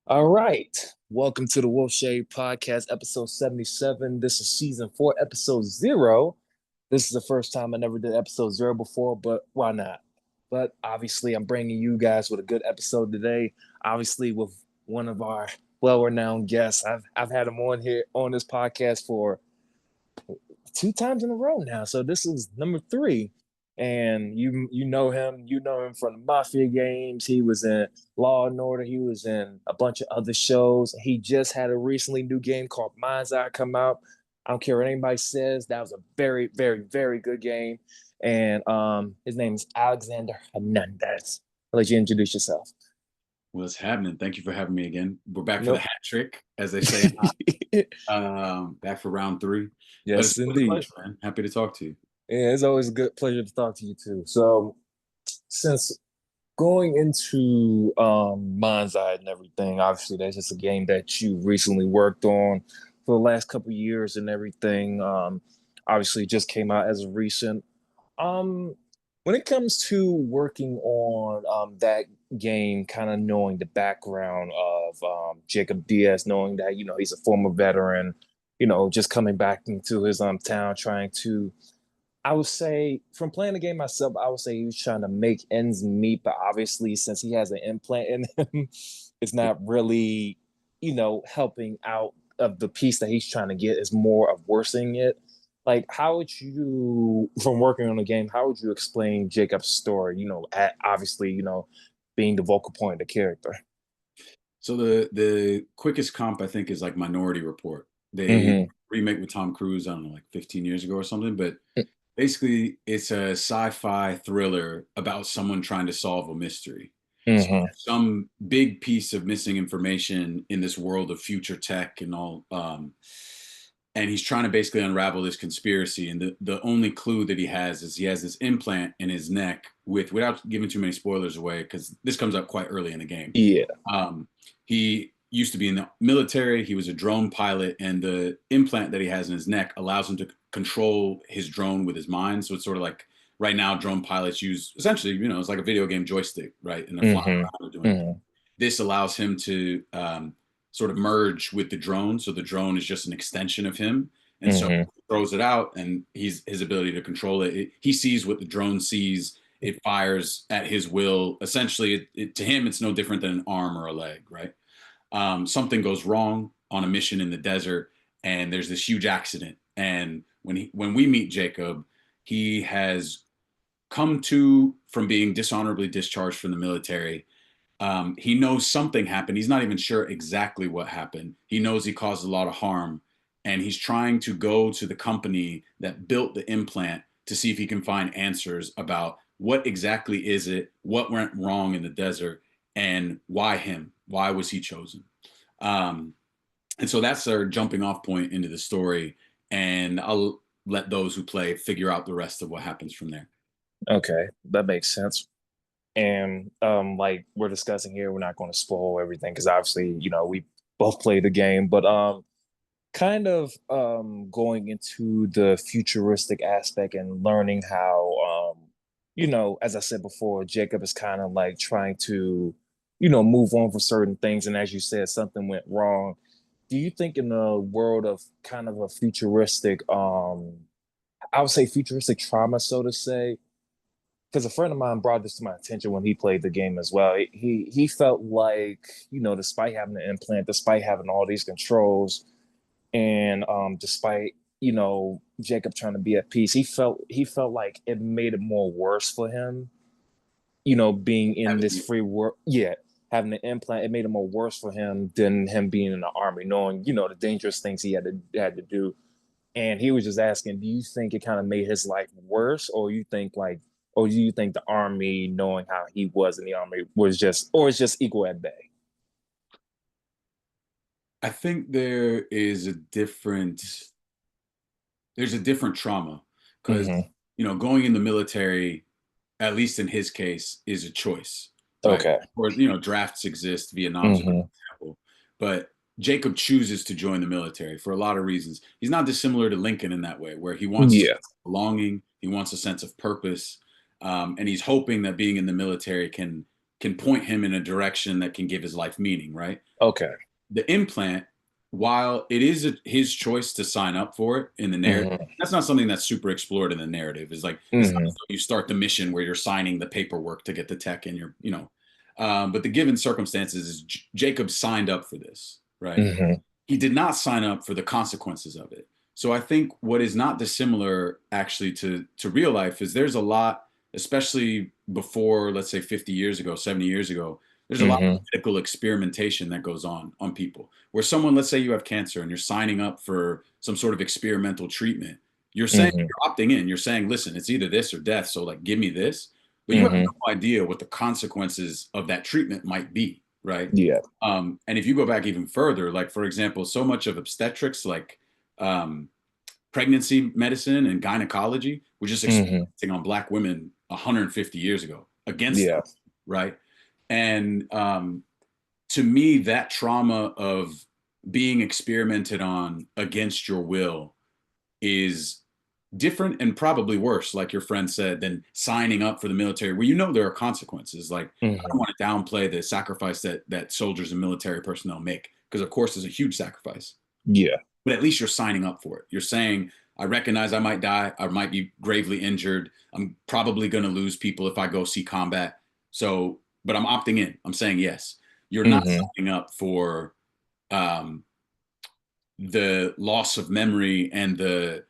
All right. Welcome to the Wolf Shade Podcast, episode 77. This is season 4, episode 0. This is the first time I never did episode 0 before, but why not? But obviously, I'm bringing you guys with a good episode today. Obviously, with one of our well-renowned guests. I've had him on here on this podcast for 2 times in a row now. So this is number 3. And you know him from the Mafia games. He was in Law and Order. He was in a bunch of other shows. He just had a recently new game called Mind's Eye come out. I don't care what anybody says. That was a very, very, very good game. And his name is Alexander Hernandez. I'll let you introduce yourself. What's happening? Thank you for having me again. We're back for the Nope. hat trick, as they say. Back for round 3. But Yes, it's always a indeed. pleasure, man. Happy to talk to you. Yeah, it's always a good pleasure to talk to you too. So since going into Mind's Eye and everything, obviously that's just a game that you recently worked on for the last couple of years and everything. Obviously it just came out as of recent. Um, when it comes to working on that game, kind of knowing the background of Jacob Diaz, knowing that he's a former veteran, just coming back into his town, trying to I would say from playing the game myself, I would say he was trying to make ends meet, but obviously since he has an implant in him, it's Yeah. not really, helping out of the piece that he's trying to get is more of worsening it. Like, how would you, from working on the game, how would you explain Jacob's story? Obviously, being the vocal point of the character. So the quickest comp I think is like Minority Report. They Mm-hmm. remake with Tom Cruise, I don't know, like 15 years ago or something. But basically, it's a sci-fi thriller about someone trying to solve a mystery. So Mm-hmm. some big piece of missing information in this world of future tech and all. And he's trying to basically unravel this conspiracy. And the only clue that he has is he has this implant in his neck without giving too many spoilers away, because this comes up quite early in the game. Yeah. Um, he used to be in the military. He was a drone pilot, and the implant that he has in his neck allows him to control his drone with his mind. So it's sort of like right now, drone pilots use essentially, it's like a video game joystick, right? And they're flying Mm-hmm. around and doing things. Mm-hmm. This allows him to sort of merge with the drone. So the drone is just an extension of him. And so Mm-hmm. he throws it out, and his ability to control it. He sees what the drone sees. It fires at his will. Essentially, to him, it's no different than an arm or a leg, right? Something goes wrong on a mission in the desert, and there's this huge accident. And when we meet Jacob, he has come to from being dishonorably discharged from the military. He knows something happened. He's not even sure exactly what happened. He knows he caused a lot of harm, and he's trying to go to the company that built the implant to see if he can find answers about what exactly is it, what went wrong in the desert, and why him? Why was he chosen? Um, and so that's our jumping off point into the story, and I'll let those who play figure out the rest of what happens from there. Okay, that makes sense. And like we're discussing here, we're not going to spoil everything because obviously, we both played the game, but kind of going into the futuristic aspect and learning how as I said before, Jacob is kind of like trying to, move on for certain things. And as you said, something went wrong. Do you think in the world of kind of a futuristic, I would say futuristic trauma, so to say, because a friend of mine brought this to my attention when he played the game as well. He felt like, despite having the implant, despite having all these controls, and despite Jacob trying to be at peace, he felt like it made it more worse for him. Being in this free world, yeah, having the implant, it made it more worse for him than him being in the army, knowing the dangerous things he had to do. And he was just asking, do you think it kind of made his life worse, or do you think the army, knowing how he was in the army, was just, or it's just equal at bay? I think there's a different trauma, because Mm-hmm. going in the military, at least in his case, is a choice, right? Okay. Or drafts exist. Vietnam's a great Mm-hmm. example, but Jacob chooses to join the military for a lot of reasons. He's not dissimilar to Lincoln in that way, where he wants a Yeah. sense of belonging, he wants a sense of purpose, and he's hoping that being in the military can can point him in a direction that can give his life meaning, right? Okay. The implant, while it is his choice to sign up for it in the narrative, Mm-hmm. that's not something that's super explored in the narrative. It's like it's not Mm-hmm. as though you start the mission where you're signing the paperwork to get the tech and you're, but the given circumstances is Jacob signed up for this, right? Mm-hmm. He did not sign up for the consequences of it. So I think what is not dissimilar actually to real life is there's a lot, especially before, let's say 50 years ago, 70 years ago, there's a lot of Mm-hmm. medical experimentation that goes on people. Where someone, let's say you have cancer and you're signing up for some sort of experimental treatment, you're saying Mm-hmm. you're opting in. You're saying, listen, it's either this or death. So like, give me this. But you have Mm-hmm. no idea what the consequences of that treatment might be, right? Yeah. And if you go back even further, like for example, so much of obstetrics, like um, pregnancy medicine and gynecology, was just Mm-hmm. experimenting on Black women 150 years ago against them, Yeah. right? And to me, that trauma of being experimented on against your will is different and probably worse, like your friend said, than signing up for the military, where you know there are consequences. Like I Mm-hmm. don't want to downplay the sacrifice that soldiers and military personnel make, because of course there's a huge sacrifice. Yeah. But at least you're signing up for it. You're saying, I recognize I might die, I might be gravely injured. I'm probably going to lose people if I go see combat. So, but I'm opting in. I'm saying yes. You're not Mm-hmm. signing up for um, the loss of memory and the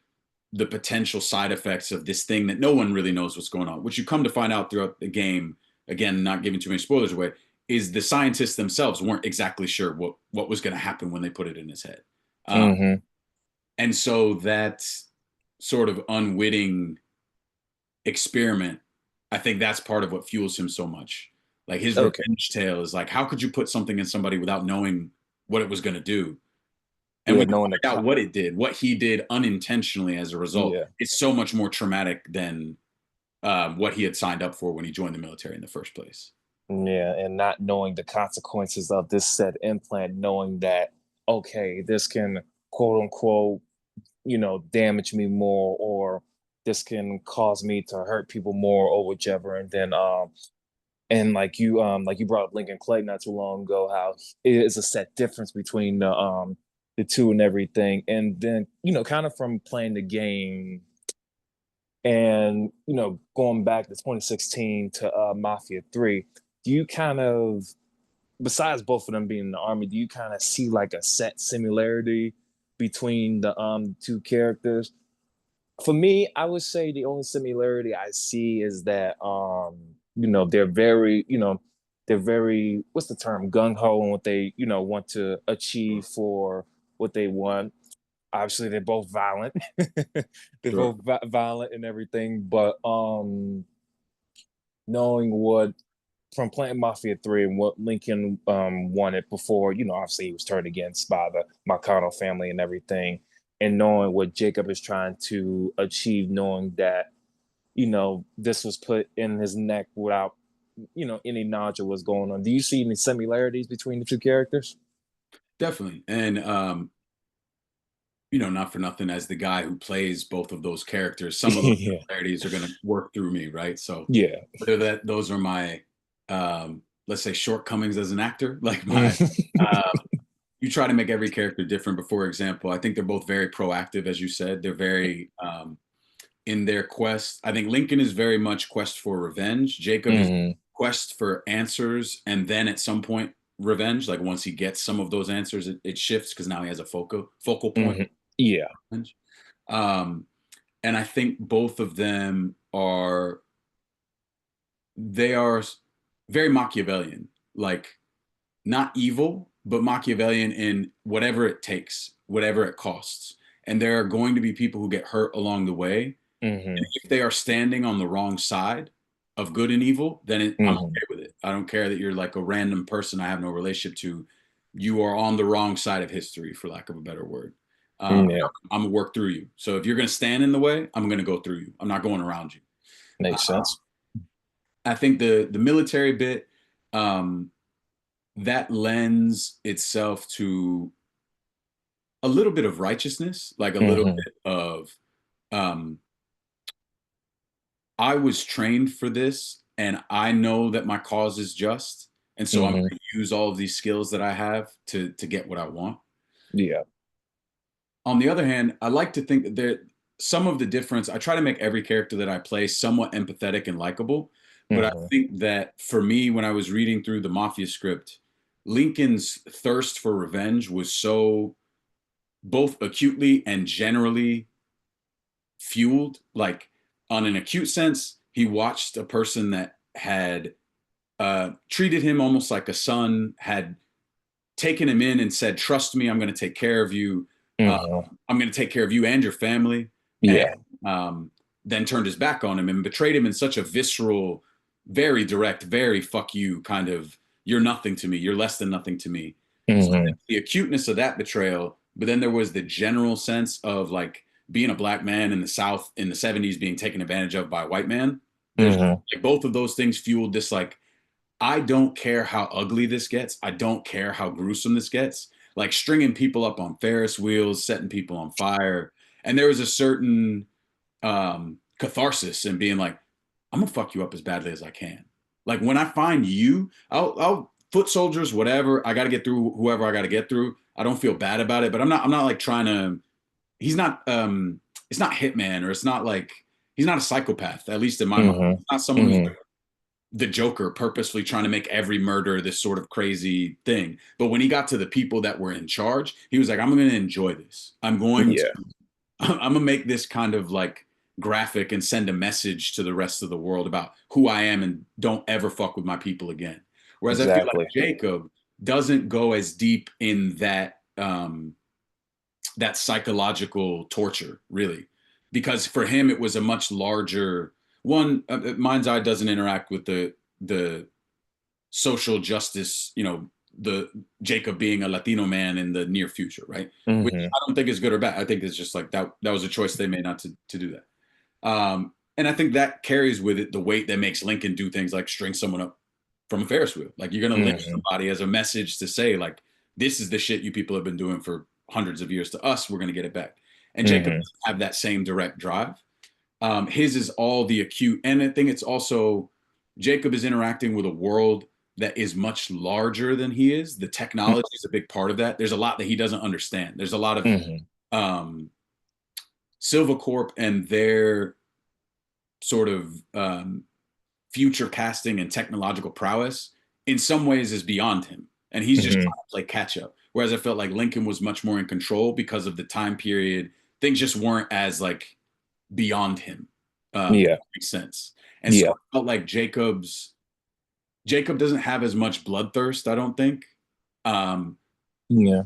potential side effects of this thing that no one really knows what's going on, which you come to find out throughout the game, again, not giving too many spoilers away, is the scientists themselves weren't exactly sure what was going to happen when they put it in his head. Um, Mm-hmm. and so that sort of unwitting experiment, I think that's part of what fuels him so much. Like his Okay. revenge tale is like, how could you put something in somebody without knowing what it was going to do? And Yeah. when you Knowing the find out what it did, what he did unintentionally as a result, yeah. it's so much more traumatic than what he had signed up for when he joined the military in the first place. Yeah, and not knowing the consequences of this said implant, knowing that, okay, this can quote unquote, damage me more, or this can cause me to hurt people more, or whichever. And then and like you brought up Lincoln Clay not too long ago, how it is a set difference between the two and everything. And then, kind of from playing the game and going back to 2016 to Mafia 3, do you kind of, besides both of them being in the army, do you kind of see like a set similarity between the two characters? For me, I would say the only similarity I see is that they're very, they're very, what's the term, gung-ho on what they, want to achieve for what they want. Obviously they're both violent. They're Sure. both violent and everything, but knowing what, from playing Mafia 3 and what Lincoln wanted before, obviously he was turned against by the Marcano family and everything, and knowing what Jacob is trying to achieve, knowing that, this was put in his neck without, any knowledge of what's going on. Do you see any similarities between the two characters? Definitely. And not for nothing, as the guy who plays both of those characters, some of those Yeah. similarities are going to work through me, right? So Yeah. whether that those are my let's say shortcomings as an actor, like my uh, you try to make every character different. But for example, I think they're both very proactive, as you said. They're very in their quest. I think Lincoln is very much quest for revenge. Jacob is Hmm. quest for answers, and then at some point revenge. Like once he gets some of those answers, it shifts because now he has a focal point. Hmm. Yeah. Revenge. Um, and I think both of them are they are very Machiavellian, like not evil, but Machiavellian in whatever it takes, whatever it costs. And there are going to be people who get hurt along the way. And Hmm. if they are standing on the wrong side of good and evil, then I'm Hmm. okay with it. I don't care that you're like a random person I have no relationship to. You are on the wrong side of history, for lack of a better word. Yeah. I'm gonna work through you. So if you're gonna stand in the way, I'm gonna go through you. I'm not going around you. Makes sense. I think the military bit um, that lends itself to a little bit of righteousness, like a little Hmm. bit of um, I was trained for this. and I know that my cause is just, and so I'm Hmm. going to use all of these skills that I have to get what I want. Yeah. On the other hand, I like to think that some of the difference. I try to make every character that I play somewhat empathetic and likable, but I Hmm. think that for me, when I was reading through the Mafia script, Lincoln's thirst for revenge was so both acutely and generally fueled. Like, on an acute sense, he watched a person that had treated him almost like a son, had taken him in and said, "Trust me, I'm going to take care of you. Uh, Hmm. I'm going to take care of you and your family." And Yeah. then turned his back on him and betrayed him in such a visceral, very direct, very fuck you kind of, "You're nothing to me. You're less than nothing to me." So Hmm. the acuteness of that betrayal, but then there was the general sense of like being a black man in the South in the 70s being taken advantage of by a white man. There's Hmm. like, both of those things fueled this like, I don't care how ugly this gets. I don't care how gruesome this gets. Like stringing people up on Ferris wheels, setting people on fire. And there was a certain catharsis in being like, I'm gonna fuck you up as badly as I can. Like when I find you, I'll foot soldiers, whatever. I got to get through whoever I got to get through. I don't feel bad about it, but I'm not like trying to. He's not. It's not Hitman, or it's not like he's not a psychopath. At least in my mind, Hmm. it's not someone who's Hmm. the Joker purposefully trying to make every murder this sort of crazy thing. But when he got to the people that were in charge, he was like, I'm going to enjoy this. Yeah. I'm going to make this kind of like graphic and send a message to the rest of the world about who I am and don't ever fuck with my people again. Whereas I feel like Exactly. Jacob doesn't go as deep in that psychological torture, really, because for him it was a much larger one. Mind's Eye doesn't interact with the social justice, the Jacob being a Latino man in the near future, right? Which Hmm. I don't think is good or bad. I think it's just like that was a choice they made not to do that. And I think that carries with it the weight that makes Lincoln do things like string someone up from a Ferris wheel. Like you're gonna lynch Hmm. somebody as a message to say, like, this is the shit you people have been doing for hundreds of years to us. We're gonna get it back. And Jacob Hmm. doesn't have that same direct drive. His is all the acute, and I think it's also Jacob is interacting with a world that is much larger than he is. The technology is a big part of that. There's a lot that he doesn't understand. There's a lot of Hmm. um, Silva Corp and their sort of future casting and technological prowess in some ways is beyond him. And he's just Hmm. trying to play catch up. Whereas I felt like Lincoln was much more in control because of the time period. Things just weren't as like beyond him. Yeah. Makes sense. And so Yeah. I felt like Jacob doesn't have as much bloodthirst, I don't think. Um, Yeah.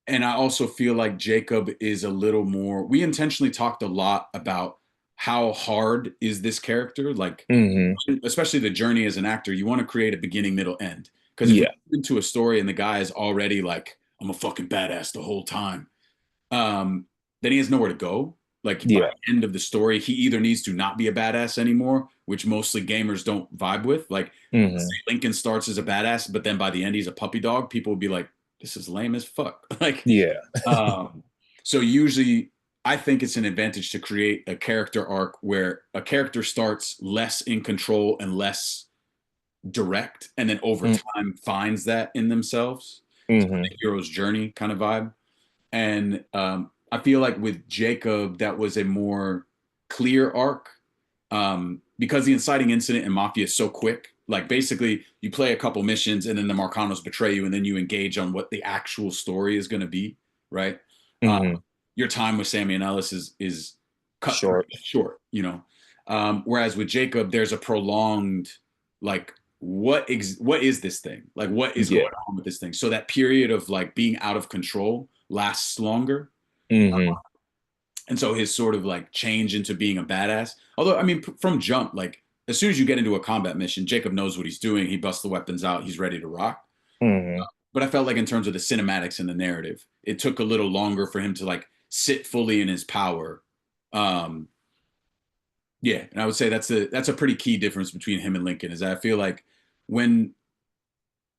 and I also feel like Jacob is a little more. We intentionally talked a lot about how hard is this character, like Hmm. especially the journey as an actor. You want to create a beginning, middle, end. Because if we Yeah. get into a story and the guy is already like, I'm a fucking badass the whole time, um, then he has nowhere to go. Like by Yeah. the end of the story, he either needs to not be a badass anymore, which mostly gamers don't vibe with. Like Hmm. Lincoln starts as a badass, but then by the end he's a puppy dog. People will be like, "This is lame as fuck." Like, Yeah. um, so usually I think it's an advantage to create a character arc where a character starts less in control and less direct, and then over time finds that in themselves. So Hmm. the hero's journey kind of vibe. And I feel like with Jacob, that was a more clear arc because the inciting incident in Mafia is so quick. Like basically, you play a couple missions and then the Marcanos betray you, and then you engage on what the actual story is going to be, right? Uh, Hmm. your time with Sammy and Ellis is cut through Short. short. Whereas with Jacob, there's a prolonged like what is this thing? Like what is going Yeah. on with this thing? So that period of like being out of control lasts longer. Hmm. And so his sort of like change into being a badass. Although I mean, from jump, like as soon as you get into a combat mission, Jacob knows what he's doing. He busts the weapons out. He's ready to rock. Hmm. But I felt like in terms of the cinematics and the narrative, it took a little longer for him to like sit fully in his power. Um, yeah, and I would say that's a pretty key difference between him and Lincoln. Is that I feel like when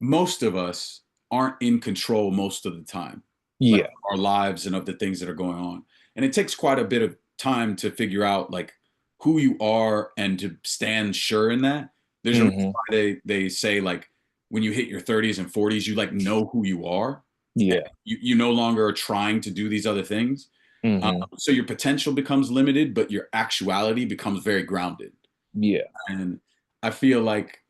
most of us aren't in control most of the time, like Yeah. our lives and of the things that are going on. And it takes quite a bit of time to figure out like who you are and to stand sure in that. There's a reason Hmm. why they say like when you hit your 30s and 40s, you like know who you are. Yeah. You no longer are trying to do these other things. Hmm. So your potential becomes limited, but your actuality becomes very grounded. Yeah. And I feel like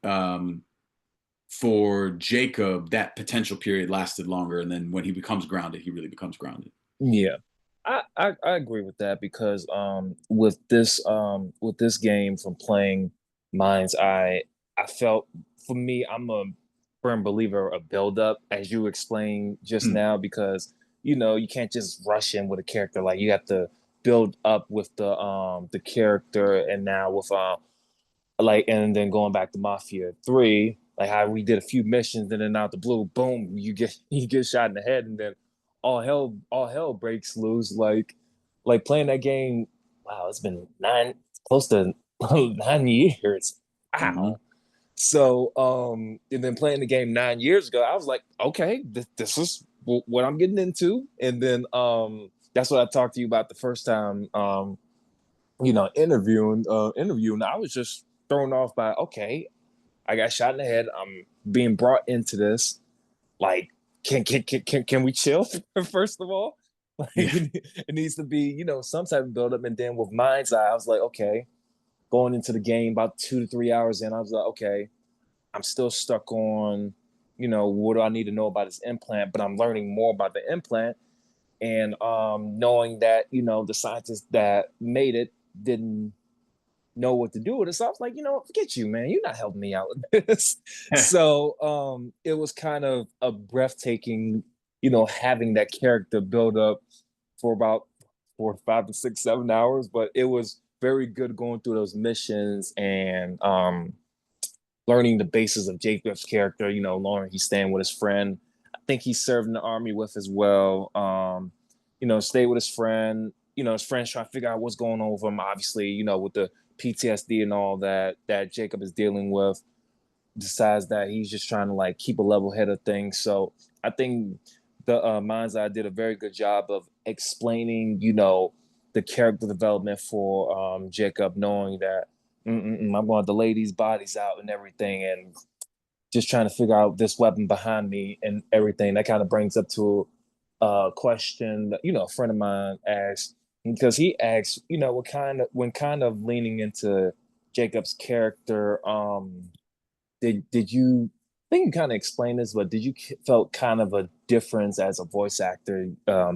for Jacob, that potential period lasted longer. And then when he becomes grounded, he really becomes grounded. Yeah. I agree with that because with this game from playing Mind's Eye, I felt for me I'm a firm believer of build up as you explained just Mm, now because you know you can't just rush in with a character like you have to build up with the character and now with like and then going back to Mafia 3, like how we did a few missions and then out the blue, boom, you get you get shot in the head and then all hell breaks loose. Like playing that game, wow, it's been nine close to 9 years. mhm. Wow. So and then playing the game 9 years ago, I was like, okay, this is what I'm getting into. And then that's what I talked to you about the first time you know, interviewing, I was just thrown off by okay, I got shot in the head. I'm being brought into this. Like, can we chill first of all? Like, Yeah. it needs to be, you know, some type of build up. And then with Mind's Eye, I was like, okay, going into the game about 2 to 3 hours in, I was like, okay, I'm still stuck on, you know, what do I need to know about this implant? But I'm learning more about the implant and knowing that, you know, the scientists that made it didn't know what to do with it. So I was like, you know what, forget you, man. You're not helping me out with this. So it was kind of a breathtaking, you know, having that character build up for about 4, 5 to 6, 7 hours. But it was very good going through those missions and learning the basis of Jacob's character, you know, learning he's staying with his friend. I think he served in the army with as well. You know, stay with his friend. You know, his friend's trying to figure out what's going on with him. Obviously, you know, with the PTSD and all that Jacob is dealing with, decides that he's just trying to like keep a level head of things. So I think the Mind's Eye did a very good job of explaining, you know, the character development for Jacob, knowing that I'm going to delay these bodies out and everything, and just trying to figure out this weapon behind me and everything. That kind of brings up to a question that, you know, a friend of mine asked because he asked, you know, what kind of when kind of leaning into Jacob's character, did you I think you kind of explained this, but did you felt kind of a difference as a voice actor,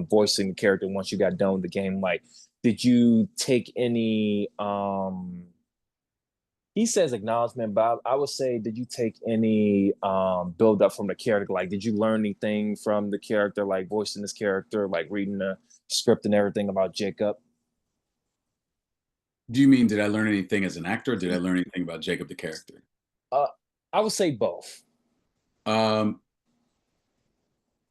voicing the character once you got done with the game? Like, did you take any he says acknowledgement, but I would say, did you take any build up from the character? Like, did you learn anything from the character, like voicing this character, like reading the script and everything about Jacob? Do you mean did I learn anything as an actor? Or did I learn anything about Jacob the character? Uh, I would say both. Um,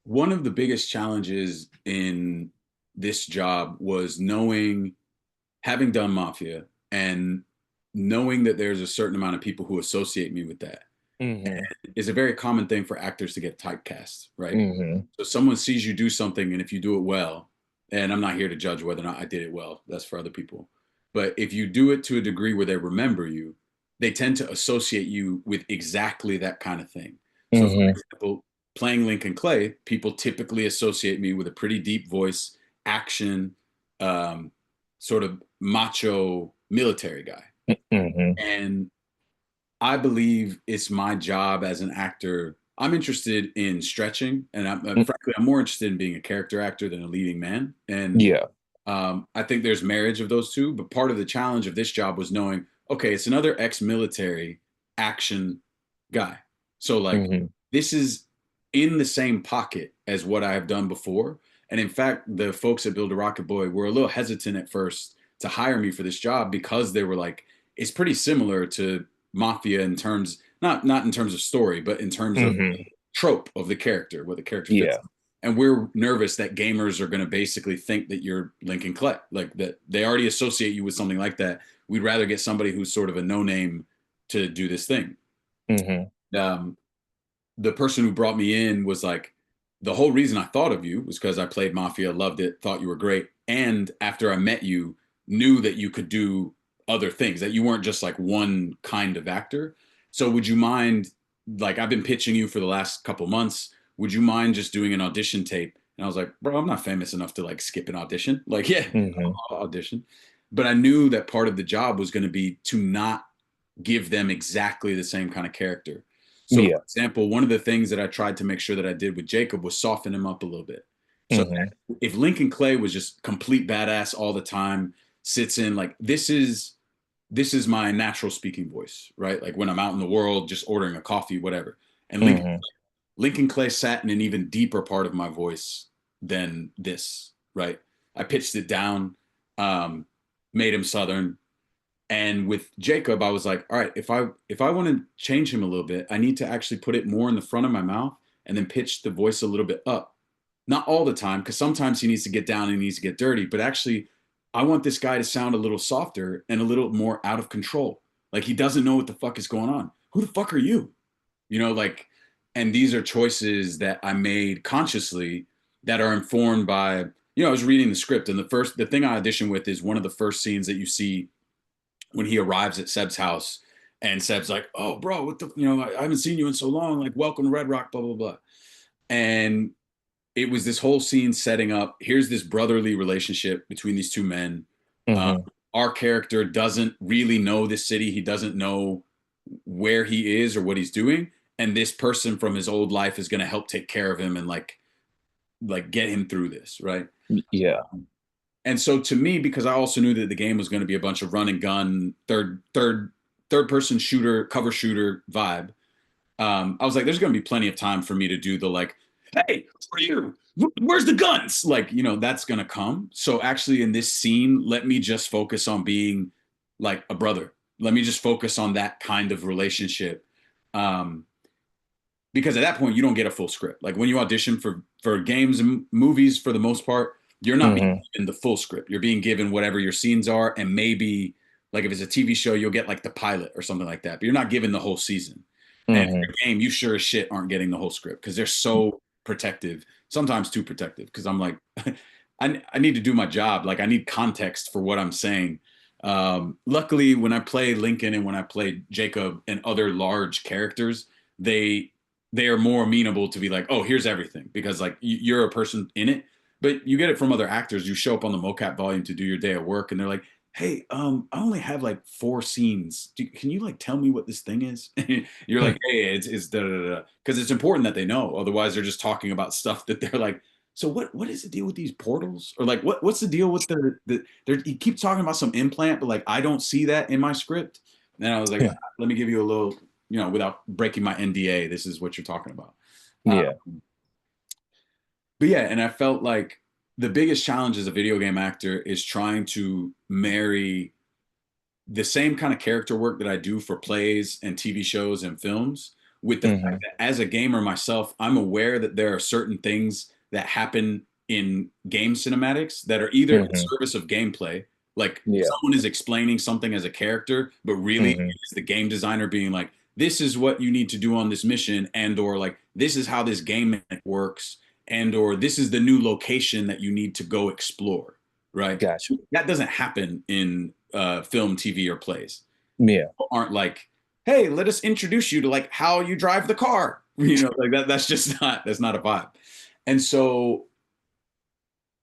One of the biggest challenges in this job was knowing, having done Mafia, and knowing that there's a certain amount of people who associate me with that Mm-hmm. is a very common thing for actors to get typecast, right? Mm-hmm. So someone sees you do something, and if you do it well, and I'm not here to judge whether or not I did it well, that's for other people. But if you do it to a degree where they remember you, they tend to associate you with exactly that kind of thing. So, for Mm-hmm. example, playing Lincoln Clay, people typically associate me with a pretty deep voice, action, um, sort of macho military guy. Mm-hmm. And I believe it's my job as an actor. I'm interested in stretching, and frankly, I'm more interested in being a character actor than a leading man. And Yeah. I think there's marriage of those two. But part of the challenge of this job was knowing, okay, it's another ex-military action guy. So like, Mm-hmm. this is in the same pocket as what I have done before. And in fact, the folks at Build a Rocket Boy were a little hesitant at first to hire me for this job because they were like, it's pretty similar to Mafia in terms, not in terms of story, but in terms of Mm-hmm. trope of the character, what the character fits. Yeah. And we're nervous that gamers are going to basically think that you're Lincoln Clay, like that they already associate you with something like that. We'd rather get somebody who's sort of a no name to do this thing. Mm-hmm. Um, the person who brought me in was like, the whole reason I thought of you was because I played Mafia, loved it, thought you were great. And after I met you, knew that you could do other things, that you weren't just like one kind of actor. So would you mind, like, I've been pitching you for the last couple months. Would you mind just doing an audition tape? And I was like, bro, I'm not famous enough to like skip an audition. Like, yeah, Hmm. I'll audition. But I knew that part of the job was going to be to not give them exactly the same kind of character. So, for Yeah. example, one of the things that I tried to make sure that I did with Jacob was soften him up a little bit. So, Hmm. if Lincoln Clay was just complete badass all the time, sits in like this is my natural speaking voice, right? Like when I'm out in the world, just ordering a coffee, whatever. And Hmm. Lincoln Clay sat in an even deeper part of my voice than this, right? I pitched it down, um, made him Southern, and with Jacob, I was like, all right, if I want to change him a little bit, I need to actually put it more in the front of my mouth and then pitch the voice a little bit up. Not all the time, because sometimes he needs to get down and he needs to get dirty, but actually, I want this guy to sound a little softer and a little more out of control. Like he doesn't know what the fuck is going on. Who the fuck are you? Like, and these are choices that I made consciously that are informed by, I was reading the script, and the thing I auditioned with is one of the first scenes that you see when he arrives at Seb's house, and Seb's like, "Oh, bro, what the, I haven't seen you in so long. Like, welcome to Red Rock, blah blah blah." And it was this whole scene setting up. Here's this brotherly relationship between these two men. Uh, Hmm. our character doesn't really know this city. He doesn't know where he is or what he's doing, and this person from his old life is going to help take care of him and like get him through this, right? Yeah. And so to me, because I also knew that the game was going to be a bunch of run and gun, third person shooter, cover shooter vibe, I was like, there's going to be plenty of time for me to do the like, hey, where are you? Where's the guns? Like, that's going to come. So actually, in this scene, let me just focus on being like a brother. Let me just focus on that kind of relationship. Um, because at that point, you don't get a full script. Like when you audition for games and movies, for the most part, you're not being Hmm. given the full script. You're being given whatever your scenes are, and maybe like if it's a TV show, you'll get like the pilot or something like that. But you're not given the whole season. And Hmm. for a game, you sure as shit aren't getting the whole script because they're so protective, sometimes too protective. Because I'm like, I need to do my job. Like I need context for what I'm saying. Luckily, when I play Lincoln and when I play Jacob and other large characters, they they are more amenable to be like, oh, here's everything because like you're a person in it. But you get it from other actors. You show up on the mocap volume to do your day at work, and they're like, "Hey, I only have like 4 scenes. Can you like tell me what this thing is?" You're like, "Hey, it's da da da," because it's important that they know. Otherwise, they're just talking about stuff that they're like. So what is the deal with these portals? Or like what's the deal with he keeps talking about some implant, but like I don't see that in my script. And I was like, let me give you a little, without breaking my NDA, this is what you're talking about. Uh, Yeah. but yeah, and I felt like the biggest challenge as a video game actor is trying to marry the same kind of character work that I do for plays and TV shows and films with the fact Hmm. that as a gamer myself, I'm aware that there are certain things that happen in game cinematics that are either in Hmm. service of gameplay, like Yeah. someone is explaining something as a character, but really Hmm. it's the game designer being like, this is what you need to do on this mission, and or like this is how this game works, and or this is the new location that you need to go explore, right? Gotcha. That doesn't happen in film, TV, or plays. Yeah. People aren't like, hey, let us introduce you to like how you drive the car. Like that. That's not a vibe. And so,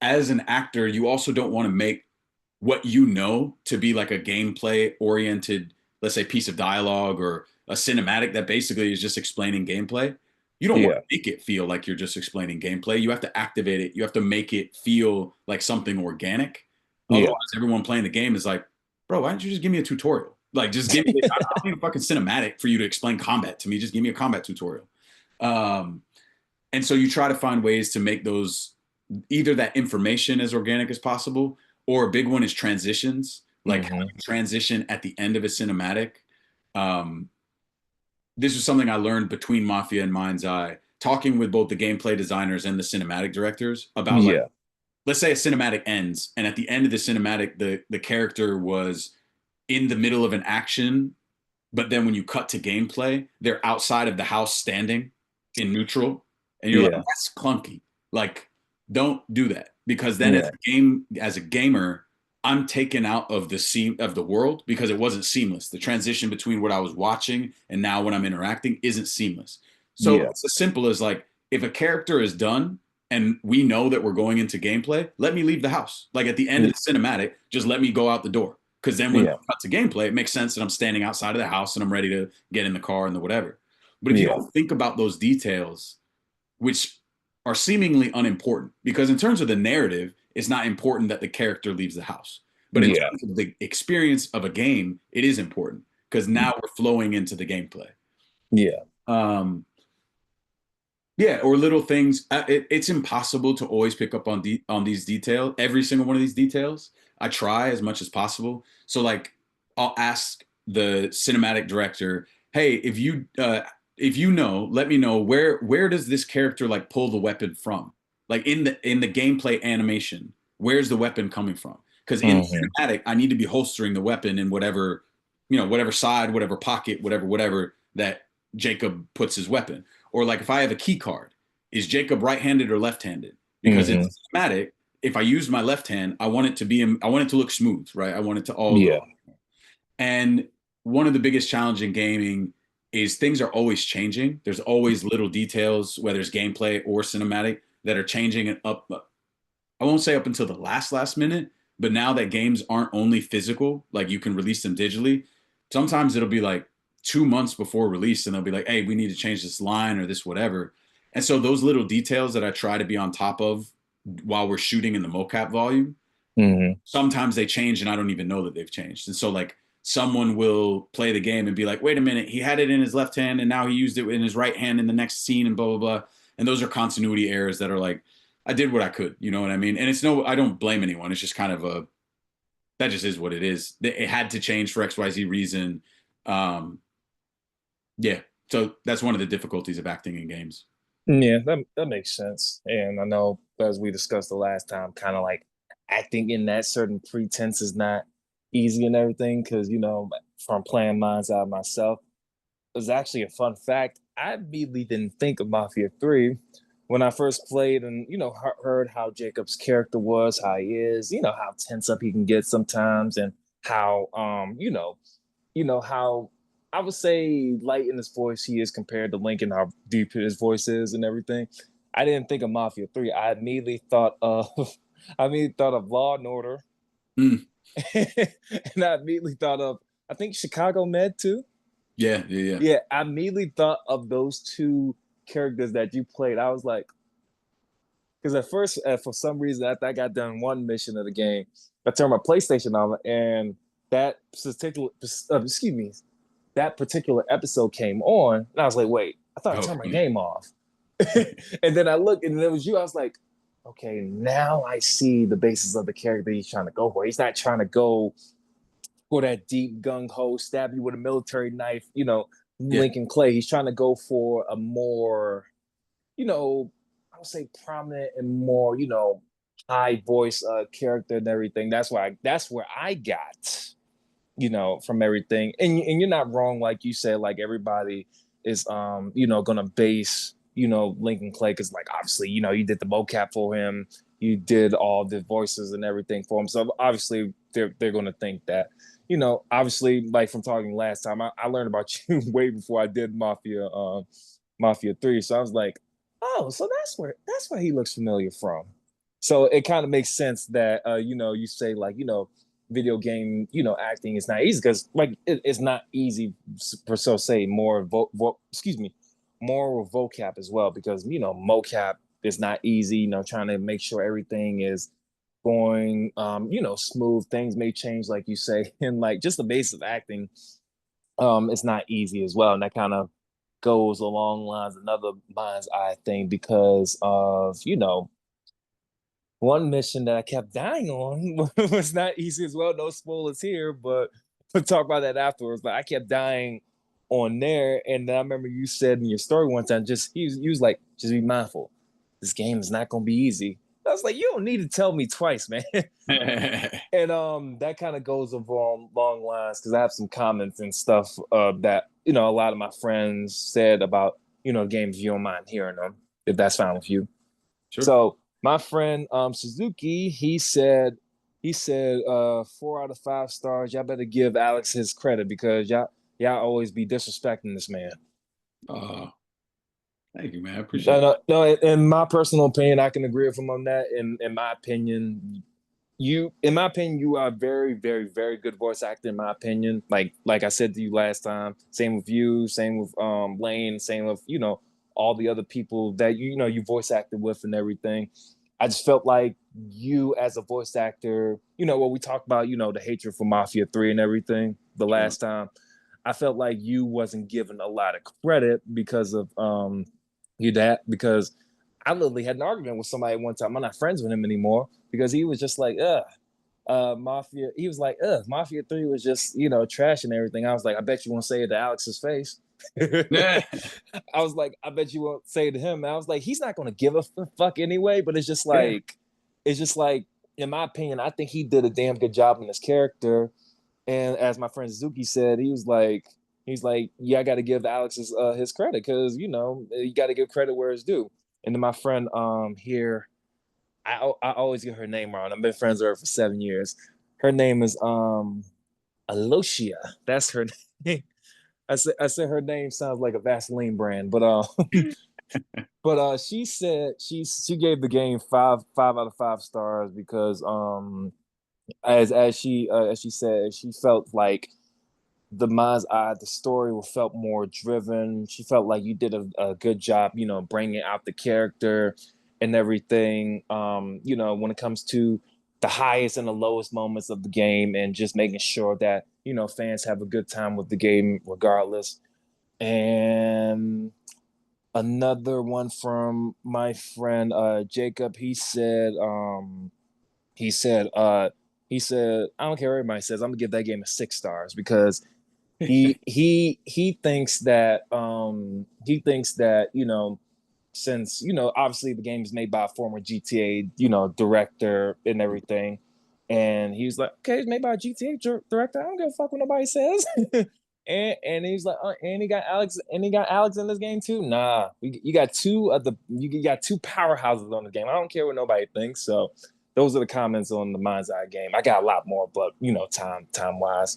as an actor, you also don't want to make what you know to be like a gameplay oriented, let's say, piece of dialogue or a cinematic that basically is just explaining gameplay. You don't want Yeah. to make it feel like you're just explaining gameplay. You have to activate it. You have to make it feel like something organic. Yeah. Otherwise, everyone playing the game is like, bro, why don't you just give me a tutorial? Like, just give me, I don't need a fucking cinematic for you to explain combat to me. Just give me a combat tutorial. Um, and so you try to find ways to make those either that information as organic as possible, or a big one is transitions, like how Hmm. you transition at the end of a cinematic. Um, this is something I learned between Mafia and Mind's Eye, talking with both the gameplay designers and the cinematic directors about like, Yeah. let's say a cinematic ends, and at the end of the cinematic, the character was in the middle of an action, but then when you cut to gameplay, they're outside of the house standing in neutral, and you're like, Yeah. that's clunky. Like, don't do that because then Yeah. as a gamer, I'm taken out of the scene of the world because it wasn't seamless. The transition between what I was watching and now when I'm interacting isn't seamless. So Yeah. it's as simple as like if a character is done and we know that we're going into gameplay, let me leave the house. Like at the end of Yeah. the cinematic, just let me go out the door. Because then when we Yeah. cut to gameplay, it makes sense that I'm standing outside of the house and I'm ready to get in the car and the whatever. But if you Yeah. don't think about those details, which are seemingly unimportant because in terms of the narrative, it's not important that the character leaves the house. But in Yeah. terms of the experience of a game, it is important because now we're flowing into the gameplay. Yeah. Um, yeah, or little things. It's impossible to always pick up on these details, every single one of these details. I try as much as possible. So like, I'll ask the cinematic director, "Hey, if you know, let me know where does this character like pull the weapon from? Like in the gameplay animation, where's the weapon coming from? Because in the Hmm. cinematic, I need to be holstering the weapon in whatever whatever side, whatever pocket, whatever that Jacob puts his weapon." Or like if I have a key card, is Jacob right-handed or left-handed? Because in Hmm. cinematic, if I use my left hand, I want it to be I want it to look smooth, right? I want it to all Yeah. go. And one of the biggest challenges in gaming is things are always changing. There's always little details, whether it's gameplay or cinematic, that are changing and up. I won't say up until the last minute, but now that games aren't only physical, like you can release them digitally, sometimes it'll be like 2 months before release and they'll be like, hey, we need to change this line or this whatever. And so those little details that I try to be on top of while we're shooting in the mocap volume, Hmm. sometimes they change and I don't even know that they've changed. And so like someone will play the game and be like, wait a minute, he had it in his left hand and now he used it in his right hand in the next scene and blah blah blah. And those are continuity errors that are like, I did what I could, you know what I mean? And it's no, I don't blame anyone. It's just kind of a that just is what it is. It had to change for XYZ reason. Um, yeah. So that's one of the difficulties of acting in games. Yeah, that makes sense. And I know, as we discussed the last time, kind of like acting in that certain pretense is not easy and everything. Because, from playing Mind's Eye myself, it was actually a fun fact. I immediately didn't think of Mafia 3 when I first played and, heard how Jacob's character was, how he is, how tense up he can get sometimes, and how, how I would say light in his voice he is compared to Lincoln, how deep his voice is and everything. I didn't think of Mafia 3. I immediately thought of Law and Order. Mm. And I immediately thought of I think Chicago Med too. Yeah, yeah, yeah. Yeah, I immediately thought of those two characters that you played. I was like, because at first, for some reason, after I got done one mission of the game, I turned my PlayStation on, and that particular, excuse me, that particular episode came on, and I was like, wait, I thought I Oh, turned my funny. game off. And then I looked, and it was you. I was like, okay, now I see the basis of the character he's trying to go for. He's not trying to go for that deep gung ho, stab you with a military knife, Yeah, Lincoln Clay. He's trying to go for a more, I would say prominent and more, high voice character and everything. That's where I got, from everything. And you're not wrong, like you said, like everybody is gonna base, Lincoln Clay, because like obviously, you did the mocap for him, you did all the voices and everything for him. So obviously they're gonna think that. Obviously, like from talking last time, I learned about you way before I did Mafia 3. So I was like, oh, so that's where he looks familiar from. So it kind of makes sense that you say like, video game, acting is not easy because like it's not easy for so say excuse me, more vocab as well because mocap is not easy. Trying to make sure everything is going smooth. Things may change, like you say, and like just the base of acting, it's not easy as well, and that kind of goes along lines another mind's eye thing because of one mission that I kept dying on was not easy as well. No spoilers here, but we'll talk about that afterwards. But I kept dying on there, and I remember you said in your story one time, just he was like, just be mindful. This game is not going to be easy. I was like, you don't need to tell me twice, man. yeah. And that kind of goes along long lines because I have some comments and stuff that a lot of my friends said about games. You don't mind hearing them if that's fine with you. Sure. So my friend Suzuki, he said he said 4 out of 5 stars. Y'all better give Alex his credit because y'all always be disrespecting this man. Oh, thank you, man. I appreciate No, it. no, no. In my personal opinion, I can agree with him on that. In my opinion, you are a very, very, very good voice actor. In my opinion, like I said to you last time, same with you, same with Lane, same with all the other people that you voice acted with and everything. I just felt like you as a voice actor, what we talked about, the hatred for Mafia 3 and everything the Sure. last time. I felt like you wasn't given a lot of credit because of you that because I literally had an argument with somebody one time. I'm not friends with him anymore because he was just like, Mafia. He was like, Mafia 3 was just, trash and everything. I was like, I bet you won't say it to Alex's face. Yeah. I was like, I bet you won't say it to him. And I was like, he's not gonna give a fuck anyway. But Yeah. it's just like, in my opinion, I think he did a damn good job in this character. And as my friend Suzuki said, he's like, yeah, I got to give Alex his credit because you got to give credit where it's due. And then my friend here, I always get her name wrong. I've been friends with her for 7 years. Her name is Alocia. That's her name. I said her name sounds like a Vaseline brand, but she said she gave the game five out of 5 stars because as she said she felt like the mind's eye, the story felt more driven. She felt like you did a good job, bringing out the character and everything. When it comes to the highest and the lowest moments of the game, and just making sure that fans have a good time with the game regardless. And another one from my friend Jacob, he said, I don't care what everybody says, I'm gonna give that game a 6 stars because he thinks that since obviously the game is made by a former GTA director and everything, and he's like, okay, it's made by a GTA director. I don't give a fuck what nobody says. And he's like, and he got Alex in this game too. Nah, you got you got two powerhouses on the game. I don't care what nobody thinks. So those are the comments on the Mind's Eye game. I got a lot more, but time wise.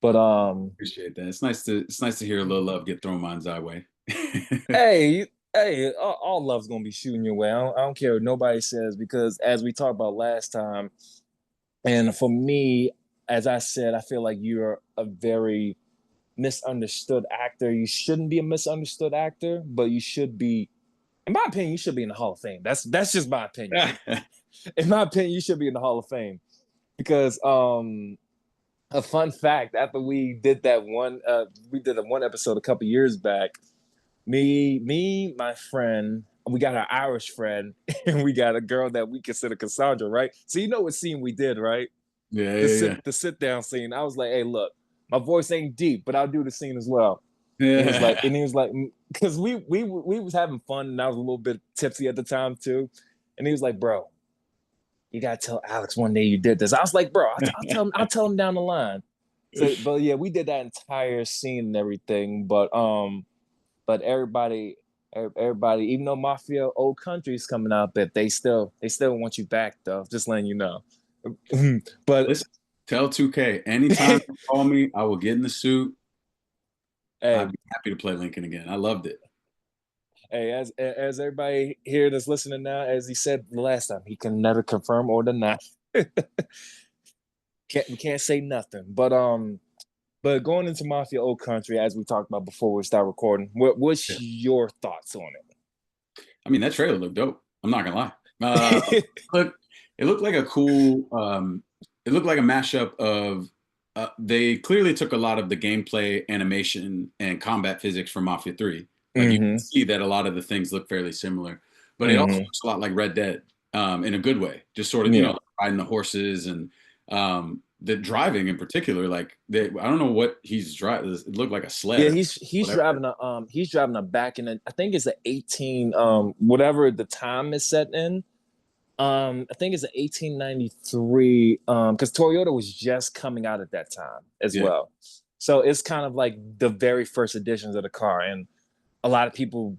But Appreciate that. It's nice to hear a little love get thrown mine's eye way. hey, all love's gonna be shooting your way. I don't care what nobody says because as we talked about last time, and for me, as I said, I feel like you're a very misunderstood actor. You shouldn't be a misunderstood actor, but you should be, in my opinion, you should be in the Hall of Fame. That's just my opinion. In my opinion, you should be in the Hall of Fame because a fun fact after we did a one episode a couple years back, my friend, we got our Irish friend and we got a girl that we consider Cassandra, right? So you know what scene we did, right? Yeah, the yeah, sit the sit down scene. I was like, hey, look, my voice ain't deep, but I'll do the scene as well. yeah. And he was like, because we was having fun and I was a little bit tipsy at the time too. And he was like, bro, you gotta tell Alex one day you did this. I was like, bro, I'll tell him down the line. So, but yeah, we did that entire scene and everything. But everybody, even though Mafia Old Country is coming out, but they still want you back though. Just letting you know. But Listen, tell 2K anytime you call me, I will get in the suit. I'd hey, be happy to play Lincoln again. I loved it. hey, as everybody here that's listening now, as he said the last time, he can never confirm or deny. We can't say nothing. But going into Mafia Old Country, as we talked about before we start recording, what's Yeah. your thoughts on I mean, that trailer looked dope. I'm not gonna lie. it? Look, it looked like a cool. It looked like a mashup of. They clearly took a lot of the gameplay, animation, and combat physics from Mafia 3. Like you can Mm-hmm. see that a lot of the things look fairly similar, but it also Mm-hmm. looks a lot like Red Dead, in a good way. Just sort of, Yeah. like riding the horses and the driving in particular. Like I don't know what he's driving. It looked like a sled Yeah, or he's whatever. driving a back in I think it's an 18 whatever the time is set in. I think it's an 1893 because Toyota was just coming out at that time as Yeah, well. So it's kind of like the very first editions of the car, and a lot of people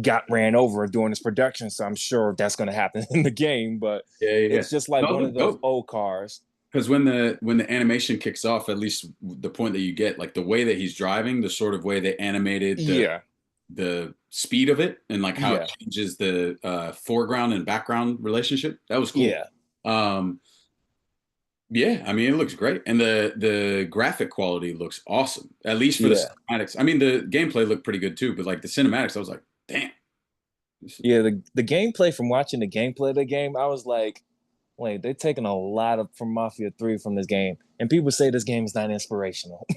got ran over during this production. So I'm sure that's going to happen in the game, but yeah, yeah, yeah. it's just like No, it one of looked those dope. old cars. Because when the animation kicks off, at least the point that you get, like the way that he's driving, the sort of way they animated Yeah, the speed of it, and like how it yeah, changes the foreground and background relationship, that was cool. yeah, Um, yeah, I mean, it looks great, and the graphic quality looks awesome. At least for the yeah, cinematics. I mean, the gameplay looked pretty good too, but like the cinematics, I was like, damn. yeah. The gameplay from watching the gameplay of the game, I was like, wait, they're taking a lot of from Mafia 3 from this game. And people say this game is not inspirational.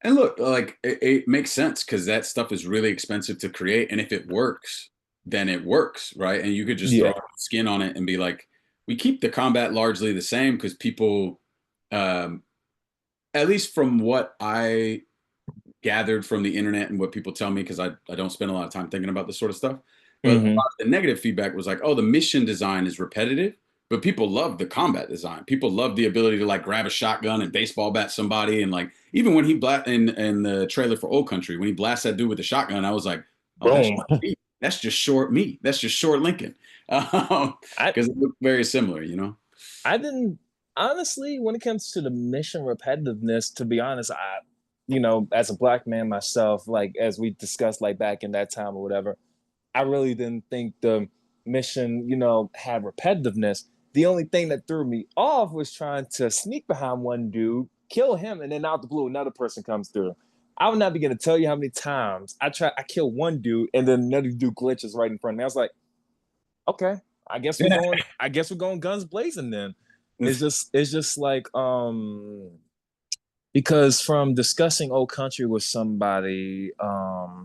And look, like it makes sense because that stuff is really expensive to create, and if it works, then it works, right? And you could just throw Yeah. skin on it and be like, we keep the combat largely the same because people, um, at least from what I gathered from the internet and what people tell me, because I don't spend a lot of time thinking about this sort of stuff. But a lot Hmm. of the negative feedback was like, oh, the mission design is repetitive, but people love the combat design. People love the ability to like grab a shotgun and baseball bat somebody. And like, even when he in the trailer for Old Country, when he blasts that dude with the shotgun, I was like, oh, Boom. me. That's just short me. That's just short Lincoln. Because I it looked very similar, you know? I didn't honestly when it comes to the mission repetitiveness, to be honest, as a black man myself, like as we discussed like back in that time or whatever, I really didn't think the mission, had repetitiveness. The only thing that threw me off was trying to sneak behind one dude, kill him, and then out the blue, another person comes through. I would not be gonna tell you how many times I kill one dude and then another dude glitches right in front of me. I was like, okay, I guess we're going guns blazing then. It's just like because from discussing old country with somebody, I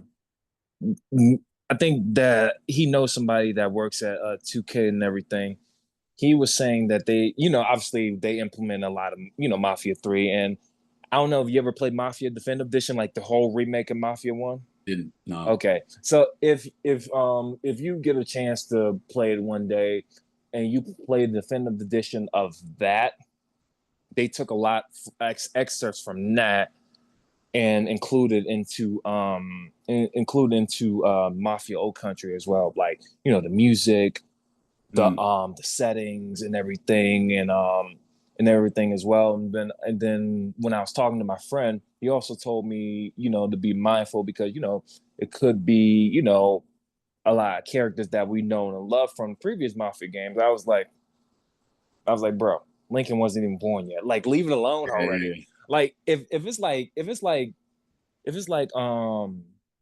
think that he knows somebody that works at 2K and everything. He was saying that they, obviously they implement a lot of, Mafia 3. And I don't know if you ever played Mafia Definitive Edition, like the whole remake of Mafia 1. Didn't know. Okay. So if you get a chance to play it one day and you play the Definitive Edition of that, they took a lot excerpts from that and included into Mafia Old Country as well, like the music, Mm, the settings and everything as well. And then when I was talking to my friend, he also told me to be mindful because it could be a lot of characters that we know and love from previous Mafia games. I was like, bro, Lincoln wasn't even born yet. Like, leave it alone already. yeah. Like, if it's like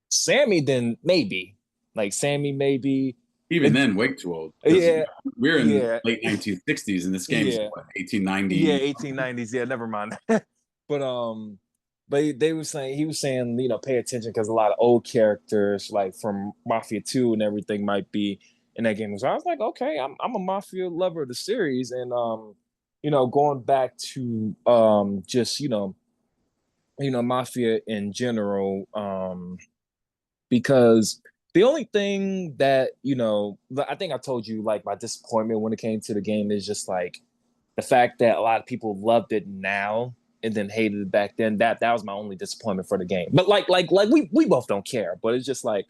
Sammy, then maybe. Like Sammy, maybe. Even It, then, way too old because yeah, we're in yeah, late 1960s and this game's yeah, what, yeah. 1890. 1890s. Yeah, never mind. but they were saying he was saying pay attention because a lot of old characters like from Mafia 2 and everything might be in that game. So I was like, okay, I'm a Mafia lover of the series, and going back to just Mafia in general, because the only thing that I think I told you like my disappointment when it came to the game is just like the fact that a lot of people loved it now and then hated it back then. That was my only disappointment for the game. But like we both don't care. But it's just like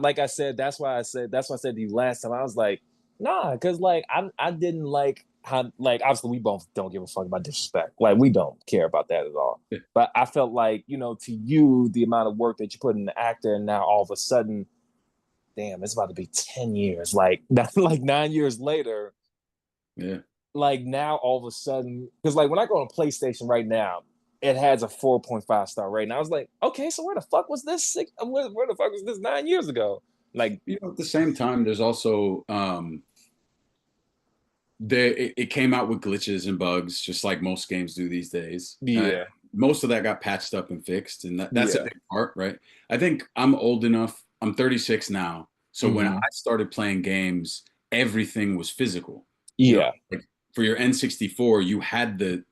like I said, that's why I said to you last time. I was like, nah, because like I didn't like how, like, obviously we both don't give a fuck about disrespect. Like we don't care about that at all. But I felt like, to you, the amount of work that you put in the actor, and now all of a sudden, damn, it's about to be 10 years. Like like 9 years later, Yeah. like now all of a sudden, because like when I go on PlayStation right now, it has a 4.5 star rating. I was like, okay, so where the fuck was this? Where the fuck was this 9 years ago? Like, At the same time, there's also it came out with glitches and bugs, just like most games do these days. yeah, Most of that got patched up and fixed, and that's a yeah, big part, right? I think I'm old enough. I'm 36 now, so when I mm-hmm, started playing games, everything was physical. yeah, Like for your N64, you had the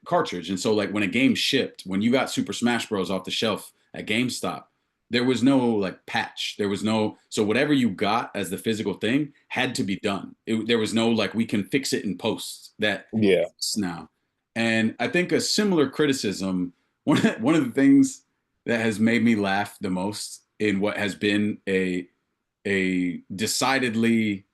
cartridge, and so like when a game shipped, when you got Super Smash Bros. Off the shelf at GameStop, there was no like patch. There was no, so whatever you got as the physical thing had to be done. There was no like we can fix it in post that yeah, exists now. And I think a similar criticism, one of the things that has made me laugh the most in what has been a decidedly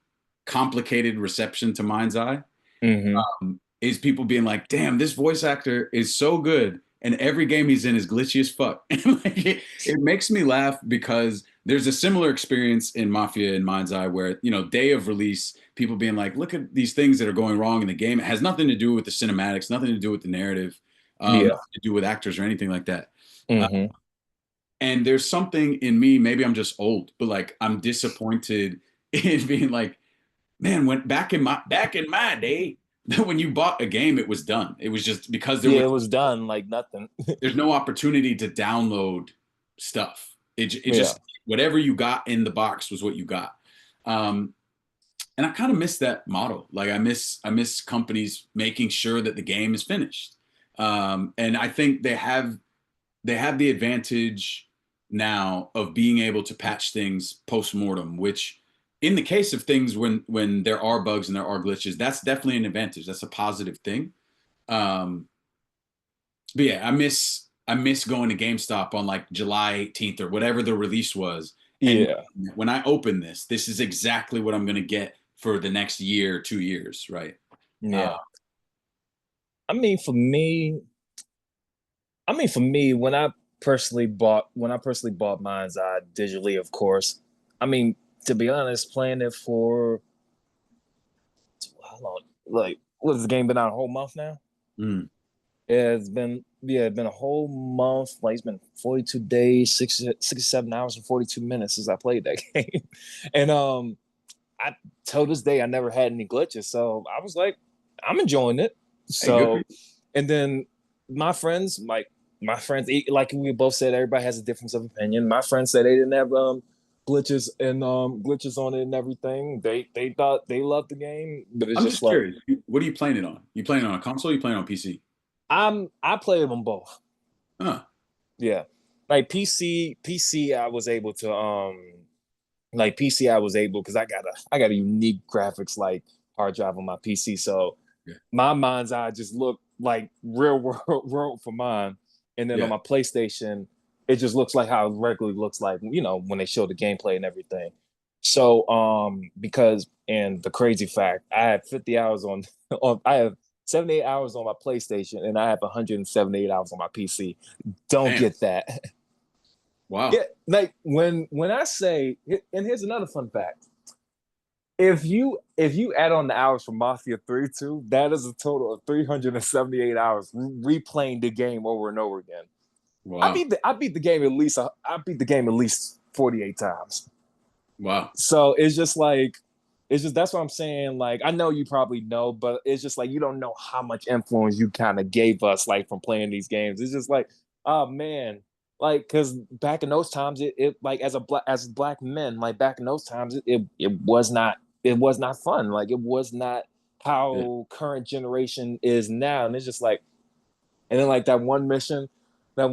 complicated reception to Mind's Eye, mm-hmm, is people being like, "Damn, this voice actor is so good." And every game he's in is glitchy as fuck. And like it makes me laugh because there's a similar experience in Mafia in Mind's Eye where, day of release, people being like, look at these things that are going wrong in the game. It has nothing to do with the cinematics, nothing to do with the narrative, Yeah. nothing to do with actors or anything like that. Uh, Hmm. and there's something in me, maybe I'm just old, but like I'm disappointed in being like, man, when back in my day, when you bought a game, it was done. It was just because Yeah, it was done like nothing. there's no opportunity to download stuff. It Yeah. just whatever you got in the box was what you got. Um, and I kind of miss that model. Like I miss companies making sure that the game is finished. And I think they have the advantage now of being able to patch things post mortem, which in the case of things when there are bugs and there are glitches, that's definitely an advantage. That's a positive thing. Um, but yeah, I miss going to GameStop on like July 18th or whatever the release was. And Yeah. when I open this is exactly what I'm going to get for the next year, 2 years, right? Uh, Yeah. I mean, for me, when I personally bought mine's digitally, of course. I mean, to be honest, playing it for how long? Like, what has the game been out a whole month now? mm, It's been a whole month. Like it's been 42 days, 67 hours and 42 minutes since I played that game. And I till this day I never had any glitches. So I was like, I'm enjoying it. hey, good for So you. and then my friends, like we both said, everybody has a difference of opinion. My friends said they didn't have glitches on it and everything. They thought they loved the game, but it's I'm just just like curious. What are you playing it on? You playing it on a console? Or you playing it on PC? I played them both. Huh. Yeah. Like I was able to like PC I was able because I got a unique graphics like hard drive on my PC. So Yeah. my mind's eye just looked like real world for mine. And then on Yeah. my PlayStation, it just looks like how it regularly looks like, when they show the gameplay and everything. So because and the crazy fact, I have 50 hours on I have 78 hours on my PlayStation and I have 178 hours on my PC. Don't Damn. get that. Yeah, Wow. like when I say, and here's another fun fact: if you add on the hours for Mafia 3 too, that is a total of 378 hours replaying the game over and over again. Wow. I beat the game at least 48 times. Wow. So it's just that's what I'm saying. Like I know you probably know, but it's just like you don't know how much influence you kind of gave us like from playing these games. It's just like, oh man, like because back in those times, it like as black men, like back in those times, it was not fun. Like it was not Yeah. how current generation is now, and it's just like, and then like that one mission that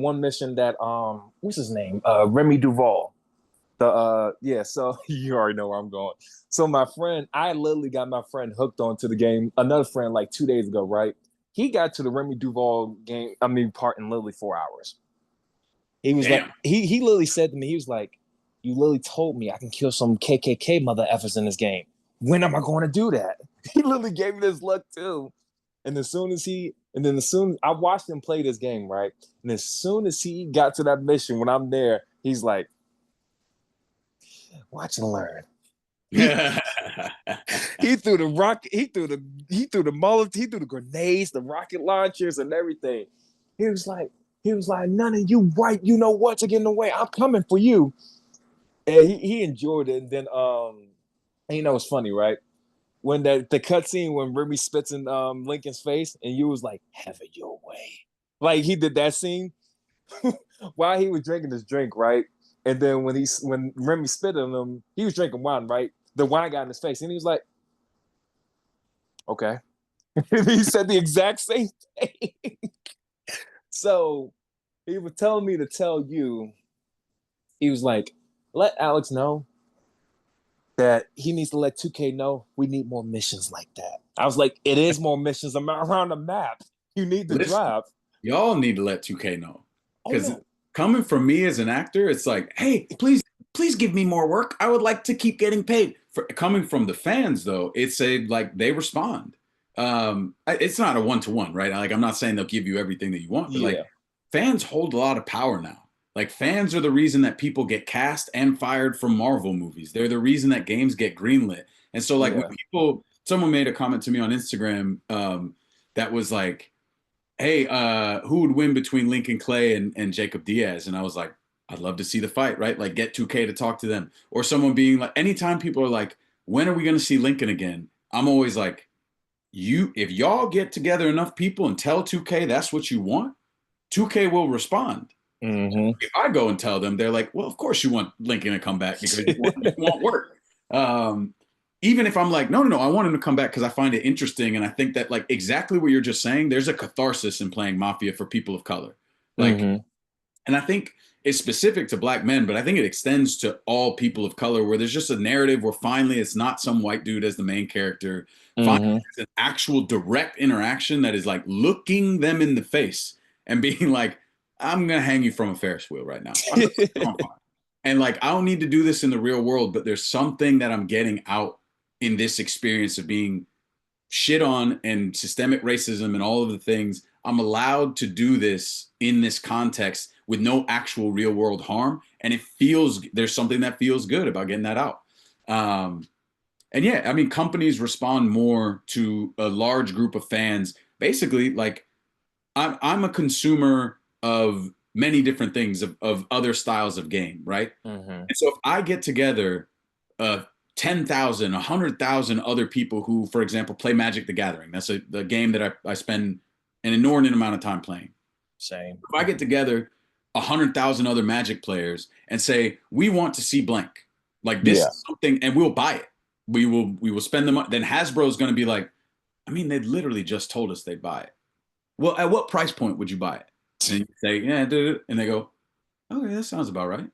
what's his name, Remy Duval, so you already know where I'm going. So I literally got my friend hooked onto the game. Another friend like 2 days ago, right? He got to the Remy Duval game. I mean, part in literally 4 hours. He was like, Damn. he literally said to me, he was like, "You literally told me I can kill some KKK mother effers in this game. When am I going to do that?" He literally gave me this look too. As soon I watched him play this game, right? And as soon as he got to that mission, when I'm there, he's like, "Watch and learn." He he threw the rocket, he threw the mullet, he threw the grenades, the rocket launchers, and everything. He was like, none of you white, you know what, to get in the way. I'm coming for you. And he enjoyed it. And then and it's funny, right? When the cutscene when Remy spits in Lincoln's face, and you was like, "Have it your way." Like he did that scene while he was drinking his drink, right? And then when Remy spit on him, he was drinking wine, right? The wine got in his face, and he was like, "Okay." He said the exact same thing. So he was telling me to tell you, he was like, let Alex know that he needs to let 2K know we need more missions like that. I was like, it is more missions around the map. You need to Listen, drive. y'all need to let 2K know. Oh Because no. coming from me as an actor, it's like, hey, please give me more work. I would like to keep getting paid. Coming from the fans, though, it's a like they respond. It's not a one-to-one, right? Like I'm not saying they'll give you everything that you want, but like Yeah, fans hold a lot of power now. Like fans are the reason that people get cast and fired from Marvel movies. They're the reason that games get greenlit. And so like when yeah, people, someone made a comment to me on Instagram, that was like, hey, who would win between Lincoln Clay and Jacob Diaz? And I was like, I'd love to see the fight, right? Like get 2K to talk to them. Or someone being like, anytime people are like, when are we going to see Lincoln again? I'm always like, if y'all get together enough people and tell 2K that's what you want, 2K will respond. hmm If I go and tell them, they're like, well, of course you want Lincoln to come back because you want work. Um, Even if I'm like, no, no, no, I want him to come back because I find it interesting. And I think that like exactly what you're just saying, there's a catharsis in playing Mafia for people of color. Like, hmm and I think it's specific to black men, but I think it extends to all people of color where there's just a narrative where finally it's not some white dude as the main character. Finally, hmm it's an actual direct interaction that is like looking them in the face and being like, I'm going to hang you from a Ferris wheel right now. And like, I don't need to do this in the real world, but there's something that I'm getting out in this experience of being shit on and systemic racism and all of the things. I'm allowed to do this in this context with no actual real world harm. And it feels, there's something that feels good about getting that out. Um, and yeah, I mean, companies respond more to a large group of fans. Basically, like I'm a consumer of many different things of other styles of game, right? hmm And so if I get together 10,000, 100,000 other people who, for example, play Magic the Gathering, that's the game that I spend an inordinate amount of time playing. Same. If I get together 100,000 other Magic players and say, we want to see blank, like this Yeah. is something, and we'll buy it. We will spend the money. Then Hasbro is going to be like, I mean, they literally just told us they'd buy it. Well, at what price point would you buy it? And you say, yeah, dude. And they go, okay, that sounds about right.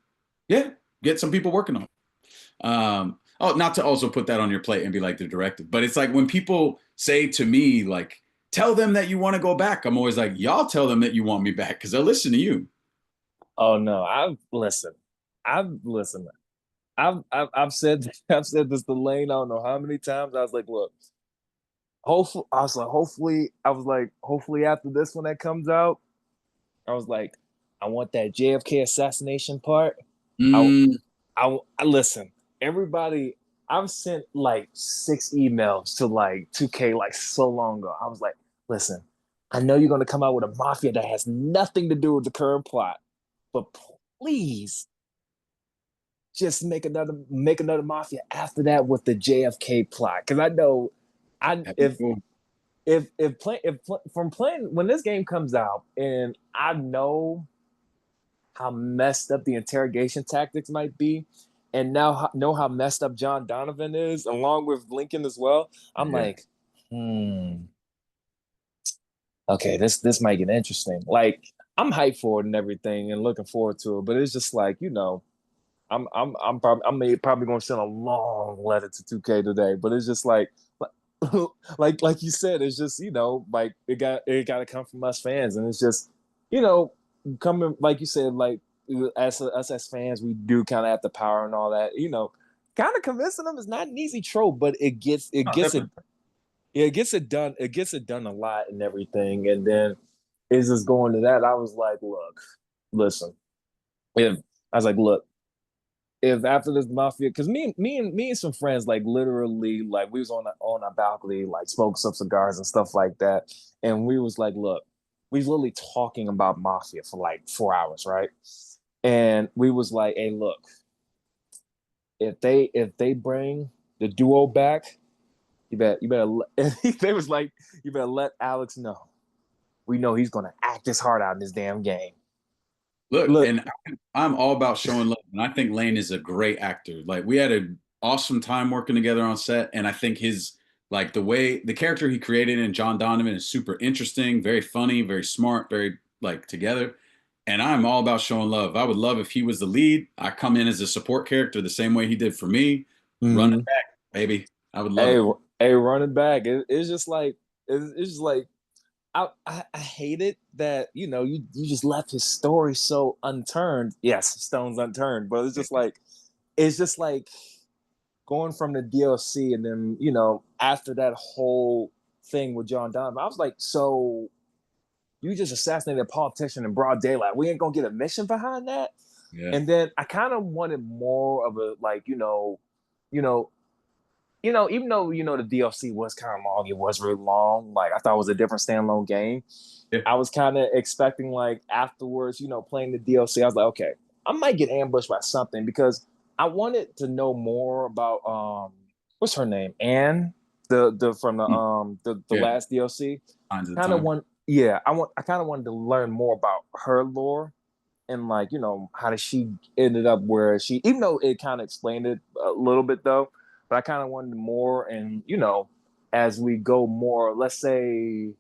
Yeah, get some people working on it. Oh, not to also put that on your plate and be like the directive, but it's like when people say to me, like, tell them that you want to go back. I'm always like, y'all tell them that you want me back because they'll listen to you. Oh no, I've listen. I've listened. I've said I've said this to Lane. I don't know how many times. I was like, look, hopefully after this one that comes out, I was like, I want that JFK assassination part. I Mm, I listen. Everybody, I've sent like 6 emails to like 2K like so long ago. I was like, listen, I know you're gonna come out with a mafia that has nothing to do with the current plot, but please just make another mafia after that with the JFK plot. Because I know, I that'd be cool. if from playing when this game comes out, and I know how messed up the interrogation tactics might be, and now know how messed up John Donovan is, along with Lincoln as well. I'm Yeah. like, okay, this might get interesting. Like I'm hyped for it and everything, and looking forward to it. But it's just like I'm probably gonna send a long letter to 2K today, but it's just like like you said, it's just like it got to come from us fans, and it's just you know coming like you said, like as us as fans, we do kind of have the power and all that. Kind of convincing them is not an easy trope, but it gets it Oh, gets it definitely. yeah, it gets it done. It gets it done a lot and everything, and then it's just going to that. I was like, look, listen, if I was like, look, if after this mafia, because me and some friends like literally like we was on a balcony like smoking some cigars and stuff like that, and we was like, look, we was literally talking about mafia for like 4 hours, right? And we was like, hey, look, if they bring the duo back, they was like, you better let Alex know. We know he's gonna act his heart out in this damn game. Look, Look, and I'm all about showing love, and I think Lane is a great actor. Like we had an awesome time working together on set, and I think his like the character he created in John Donovan is super interesting, very funny, very smart, very like together. And I'm all about showing love. I would love if he was the lead. I come in as a support character the same way he did for me. Run it mm-hmm. back, baby. I would love Hey, it. hey, running back. It's just like it's just like I hate it that you just left his story so unturned. Yes, stones unturned, but it's just like going from the DLC and then after that whole thing with John Donovan. I was like, so you just assassinated a politician in broad daylight. We ain't gonna get a mission behind that. Yeah. And then I kind of wanted more of a like, you know, even though the DLC was kind of long, it was really long. Like I thought it was a different standalone game. Yeah. I was kind of expecting like afterwards, playing the DLC. I was like, okay, I might get ambushed by something because I wanted to know more about what's her name, Anne, the from the Yeah. last DLC. Signs of the Kind of time. want, yeah, I kind of wanted to learn more about her lore and like how did she ended up where she, even though it kind of explained it a little bit though, but I kind of wanted more. And as we go more, let's say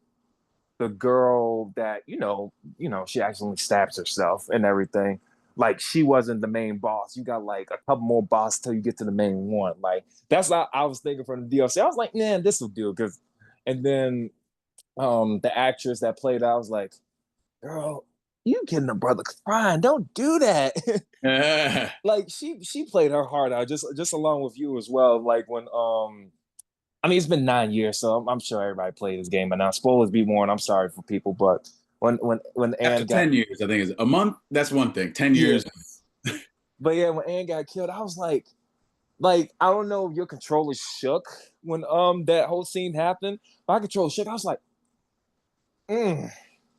the girl that she accidentally stabs herself and everything, like she wasn't the main boss. You got like a couple more bosses till you get to the main one. Like that's what I was thinking from the DLC. I was like, man, this will do. Because and then the actress that played, I was like, girl, you getting a brother crying, don't do that. Yeah. Like she played her heart out, just along with you as well. Like when I mean, it's been 9 years, so I'm sure everybody played this game. But now, spoilers be warned. I'm sorry for people, but when After Anne got, 10 years, I think is a month. That's one thing. 10 yeah, years. but yeah, when Anne got killed, I was like I don't know if your controller shook when that whole scene happened. My controller shook. I was like, mm,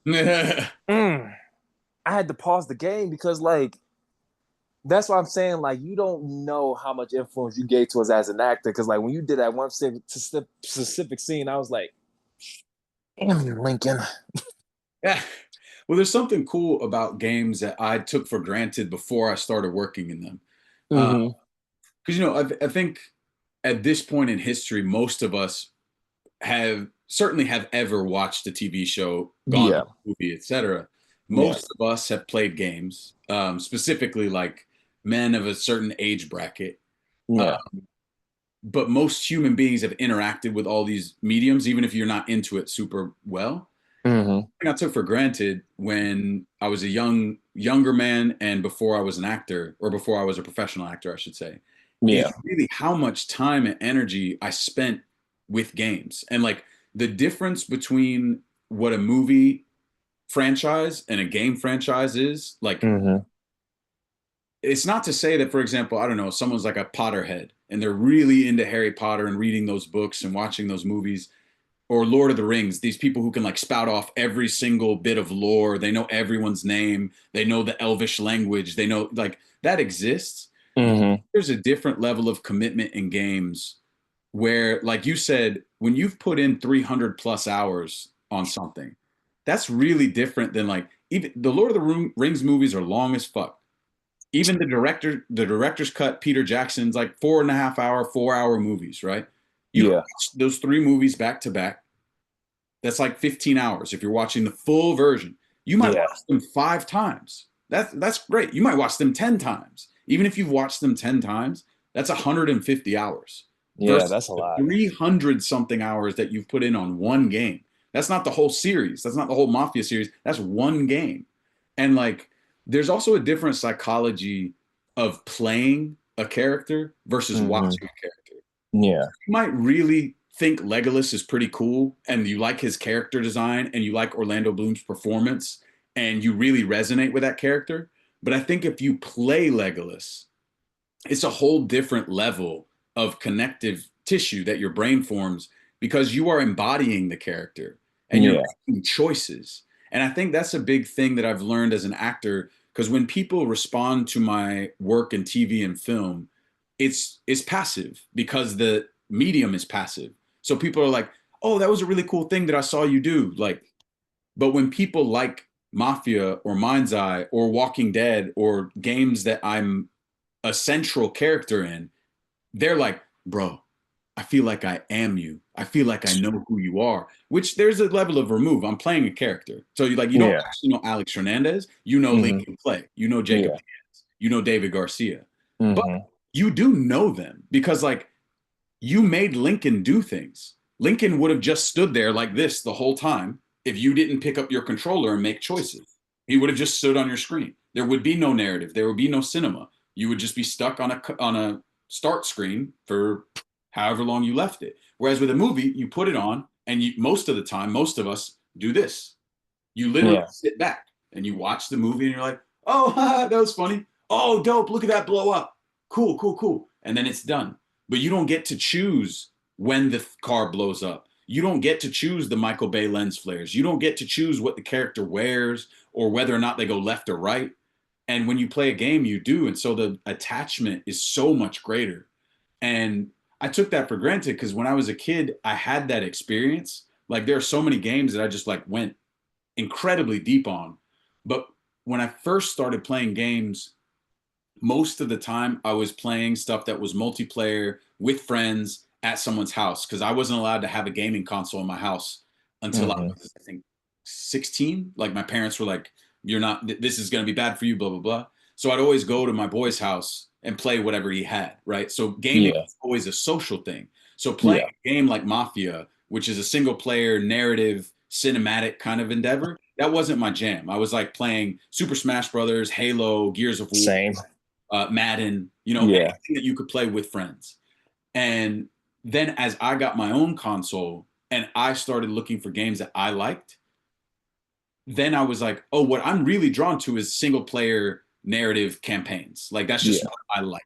Yeah. mm. I had to pause the game because like that's what I'm saying. Like you don't know how much influence you gave to us as an actor because like when you did that one specific scene, I was like, damn, Lincoln. Well, there's something cool about games that I took for granted before I started working in them. Mm-hmm. Because, I think at this point in history, most of us have ever watched a TV show, gone to Yeah, a movie, etc. yeah, Most of us have played games, specifically like men of a certain age bracket. Uh, yeah. but most human beings have interacted with all these mediums, even if you're not into it super well. Mm-hmm. I took for granted when I was a younger man and before I was an actor, or before I was a professional actor, I should say, is Yeah. really how much time and energy I spent with games. And like the difference between what a movie franchise and a game franchise is, like Mm-hmm. it's not to say that, for example, I don't know, someone's like a Potterhead and they're really into Harry Potter and reading those books and watching those movies, or Lord of the Rings, these people who can like spout off every single bit of lore. They know everyone's name. They know the Elvish language. They know like that exists. Mm-hmm. There's a different level of commitment in games where, like you said, when you've put in 300 plus hours on something, that's really different than like even the Lord of the Rings movies are long as fuck. Even the director's cut, Peter Jackson's like 4.5 hour, 4 hour movies, right? You Yeah. watch those three movies back to back, that's like 15 hours if you're watching the full version. You might Yeah. watch them 5 times. That's great. You might watch them 10 times. Even if you've watched them 10 times, that's 150 hours Yeah. versus That's a the lot. 300 something hours that you've put in on one game. That's not the whole series. That's not the whole Mafia series. That's one game. And like there's also a different psychology of playing a character versus Mm-hmm. watching a character. Yeah. You might really think Legolas is pretty cool and you like his character design and you like Orlando Bloom's performance and you really resonate with that character. But I think if you play Legolas, it's a whole different level of connective tissue that your brain forms because you are embodying the character and you're Yeah. making choices. And I think that's a big thing that I've learned as an actor because when people respond to my work in TV and film, it's passive because the medium is passive. So people are like, "Oh, that was a really cool thing that I saw you do." Like, but when people like Mafia or Mind's Eye or Walking Dead or games that I'm a central character in, they're like, bro, I feel like I am you. I feel like I know who you are, which there's a level of remove. I'm playing a character. So you don't Yeah. actually know Alex Hernandez. You know Mm-hmm. Lincoln Clay. You know Jacob Yeah. Diaz. You know David Garcia. But Mm-hmm. you do know them because like you made Lincoln do things. Lincoln would have just stood there like this the whole time if you didn't pick up your controller and make choices. He would have just stood on your screen. There would be no narrative. There would be no cinema. You would just be stuck on a start screen for however long you left it. Whereas with a movie, you put it on And most of the time, most of us do this. You literally Yeah. sit back and you watch the movie and you're like, oh, that was funny. Oh, dope. Look at that blow up. Cool, cool, cool. And then it's done. But you don't get to choose when the car blows up. You don't get to choose the Michael Bay lens flares. You don't get to choose what the character wears or whether or not they go left or right. And when you play a game, you do. And so the attachment is so much greater. And I took that for granted because when I was a kid, I had that experience. Like there are so many games that I just like went incredibly deep on. But when I first started playing games, most of the time I was playing stuff that was multiplayer with friends at someone's house because I wasn't allowed to have a gaming console in my house until I Hmm. was, I think, 16. Like my parents were like, "You're not. This is going to be bad for you." Blah blah blah. So I'd always go to my boy's house and play whatever he had. Right. So gaming Yeah. was always a social thing. So playing Yeah. a game like Mafia, which is a single player narrative cinematic kind of endeavor, that wasn't my jam. I was like playing Super Smash Brothers, Halo, Gears of War, Same. Madden, Yeah. anything that you could play with friends. And then as I got my own console and I started looking for games that I liked, then I was like, oh, what I'm really drawn to is single player narrative campaigns. Like that's just Yeah. what I like.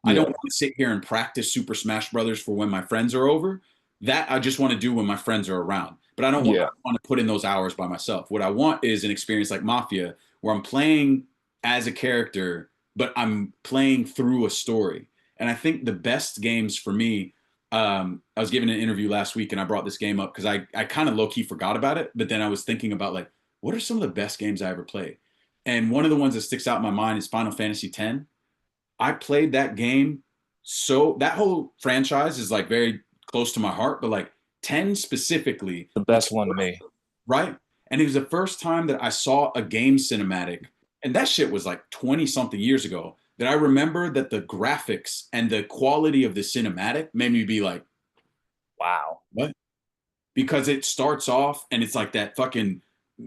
I don't Yeah. want to sit here and practice Super Smash Brothers for when my friends are over. That I just want to do when my friends are around. But I Yeah. don't want to put in those hours by myself. What I want is an experience like Mafia where I'm playing as a character, but I'm playing through a story. And I think the best games for me, I was giving an interview last week and I brought this game up because I kind of low key forgot about it. But then I was thinking about like, what are some of the best games I ever played? And one of the ones that sticks out in my mind is Final Fantasy X. I played that game, so that whole franchise is like very close to my heart, but like 10 specifically The was best one to me. right. And it was the first time that I saw a game cinematic, and that shit was like 20 something years ago, that I remember that the graphics and the quality of the cinematic made me be like, Wow. what? Because it starts off and it's like that fucking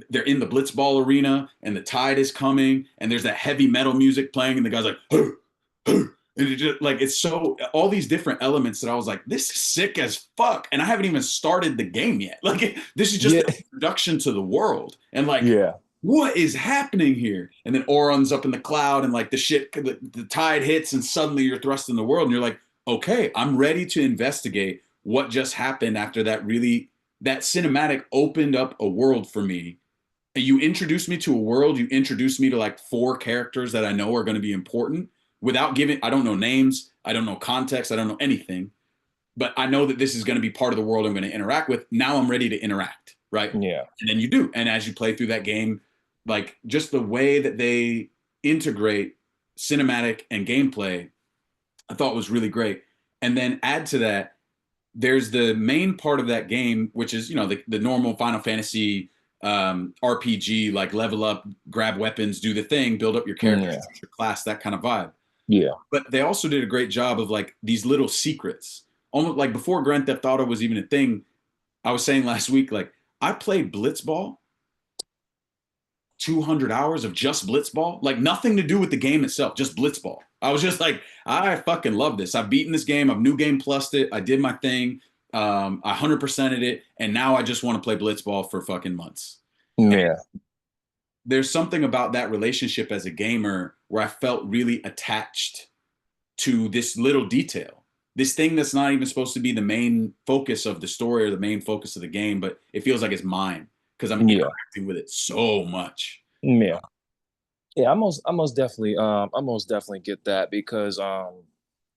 they're in the blitzball arena and the tide is coming and there's that heavy metal music playing and the guy's like and it just like it's so all these different elements that I was like this is sick as fuck and I haven't even started the game yet like this is just Yeah. an introduction to the world and like Yeah. what is happening here and then Oron's up in the cloud and like the tide hits and suddenly you're thrust in the world and you're like okay I'm ready to investigate what just happened after that cinematic opened up a world for me. You introduced me to a world, you introduced me to like four characters that I know are going to be important without giving, I don't know names, I don't know context, I don't know anything, but I know that this is going to be part of the world I'm going to interact with. Now I'm ready to interact, right? Yeah. And then you do. And as you play through that game, like just the way that they integrate cinematic and gameplay, I thought was really great. And then add to that, there's the main part of that game, which is the normal Final Fantasy RPG, like level up, grab weapons, do the thing, build up your character, Yeah. your class, that kind of vibe. Yeah. But they also did a great job of like these little secrets, almost like before Grand Theft Auto was even a thing. I was saying last week, like I played Blitzball 200 hours of just Blitzball, like nothing to do with the game itself, just Blitzball. I was just like, I fucking love this. I've beaten this game. I've new game plussed it. I did my thing. I 100%ed it. And now I just want to play Blitzball for fucking months. And Yeah. there's something about that relationship as a gamer where I felt really attached to this little detail, this thing that's not even supposed to be the main focus of the story or the main focus of the game, but it feels like it's mine because I'm Yeah. interacting with it so much. Yeah. Yeah, I most definitely get that because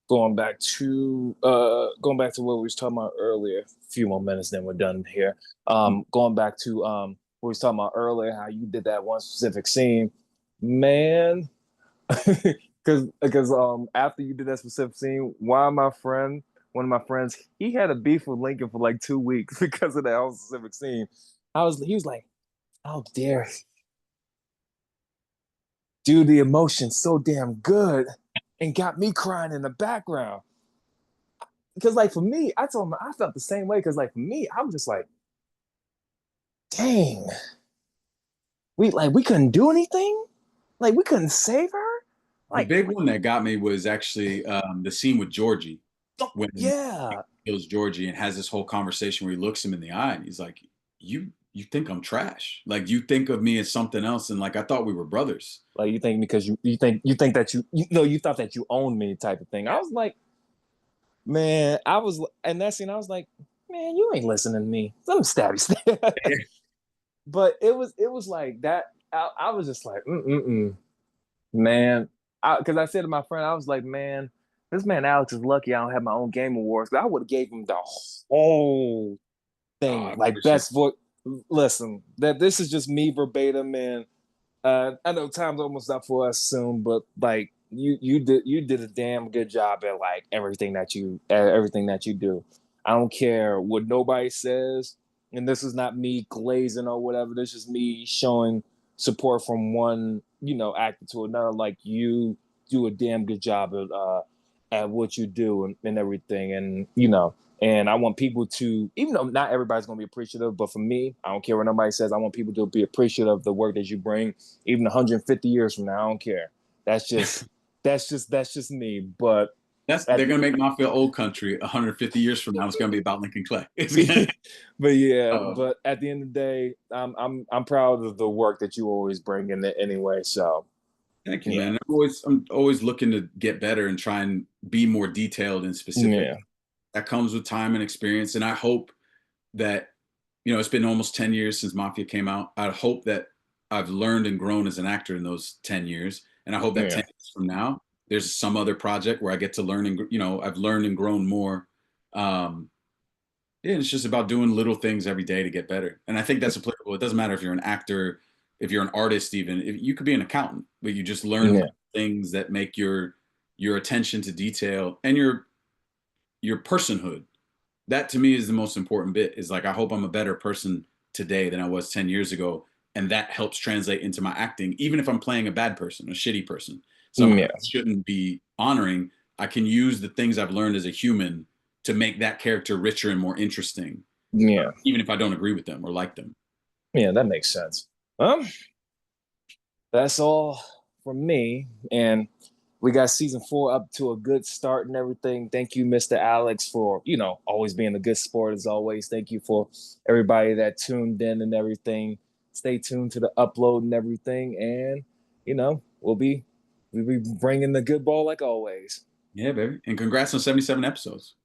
going back to what we was talking about earlier, a few more minutes then we're done here. Going back to what we was talking about earlier, how you did that one specific scene, man. Because after you did that specific scene, one of my friends, he had a beef with Lincoln for like 2 weeks because of that whole specific scene. He was like, how dare do the emotion so damn good and got me crying in the background. Because like for me, I told him I felt the same way. Because like for me, I was just like, dang, we couldn't do anything. Like we couldn't save her. The Like big one that got me was actually the scene with Georgie. Oh, when yeah. he kills Georgie and has this whole conversation where he looks him in the eye and he's like, you think I'm trash. Like you think of me as something else. And like I thought we were brothers. Like you think because you think that you know you thought that you owned me type of thing. I was like, man, I was and that scene, I was like, man, you ain't listening to me. Let me stab you. But it was like that. I was just like, man. Because I said to my friend, I was like, man, this man Alex is lucky I don't have my own Game Awards. I would have gave him the whole Oh, thing, I like appreciate best voice. Listen, that this is just me verbatim, man. I know time's almost up for us soon, but like you did a damn good job at like everything that you do. I don't care what nobody says, and this is not me glazing or whatever. This is me showing support from one actor to another. Like you do a damn good job at what you do and everything, and and I want people to, even though not everybody's going to be appreciative, but for me, I don't care what nobody says. I want people to be appreciative of the work that you bring, even 150 years from now. I don't care. That's just, that's just me. But they're at, gonna make Mafia old country 150 years from now. It's gonna be about Lincoln Clay. It's gonna, but yeah, uh, but at the end of the day, I'm proud of the work that you always bring in it anyway. So thank you, yeah, man. I'm always looking to get better and try and be more detailed and specific. yeah, That comes with time and experience. And I hope that, it's been almost 10 years since Mafia came out. I hope that I've learned and grown as an actor in those 10 years. And I hope that yeah, 10 years from now, there's some other project where I get to learn and, I've learned and grown more. Um, yeah, it's just about doing little things every day to get better. And I think that's applicable. It doesn't matter if you're an actor, if you're an artist, even if you could be an accountant, but you just learn yeah, things that make your attention to detail and your personhood. That to me is the most important bit. Is like I hope I'm a better person today than I was 10 years ago. And that helps translate into my acting, even if I'm playing a bad person, a shitty person, someone I yeah, shouldn't be honoring. I can use the things I've learned as a human to make that character richer and more interesting, yeah, even if I don't agree with them or like them. yeah. That makes sense. That's all from me. And we got season 4 up to a good start and everything. Thank you, Mr. Alex, for, always being a good sport as always. Thank you for everybody that tuned in and everything. Stay tuned to the upload and everything. And, we'll be bringing the good ball like always. Yeah, baby. And congrats on 77 episodes.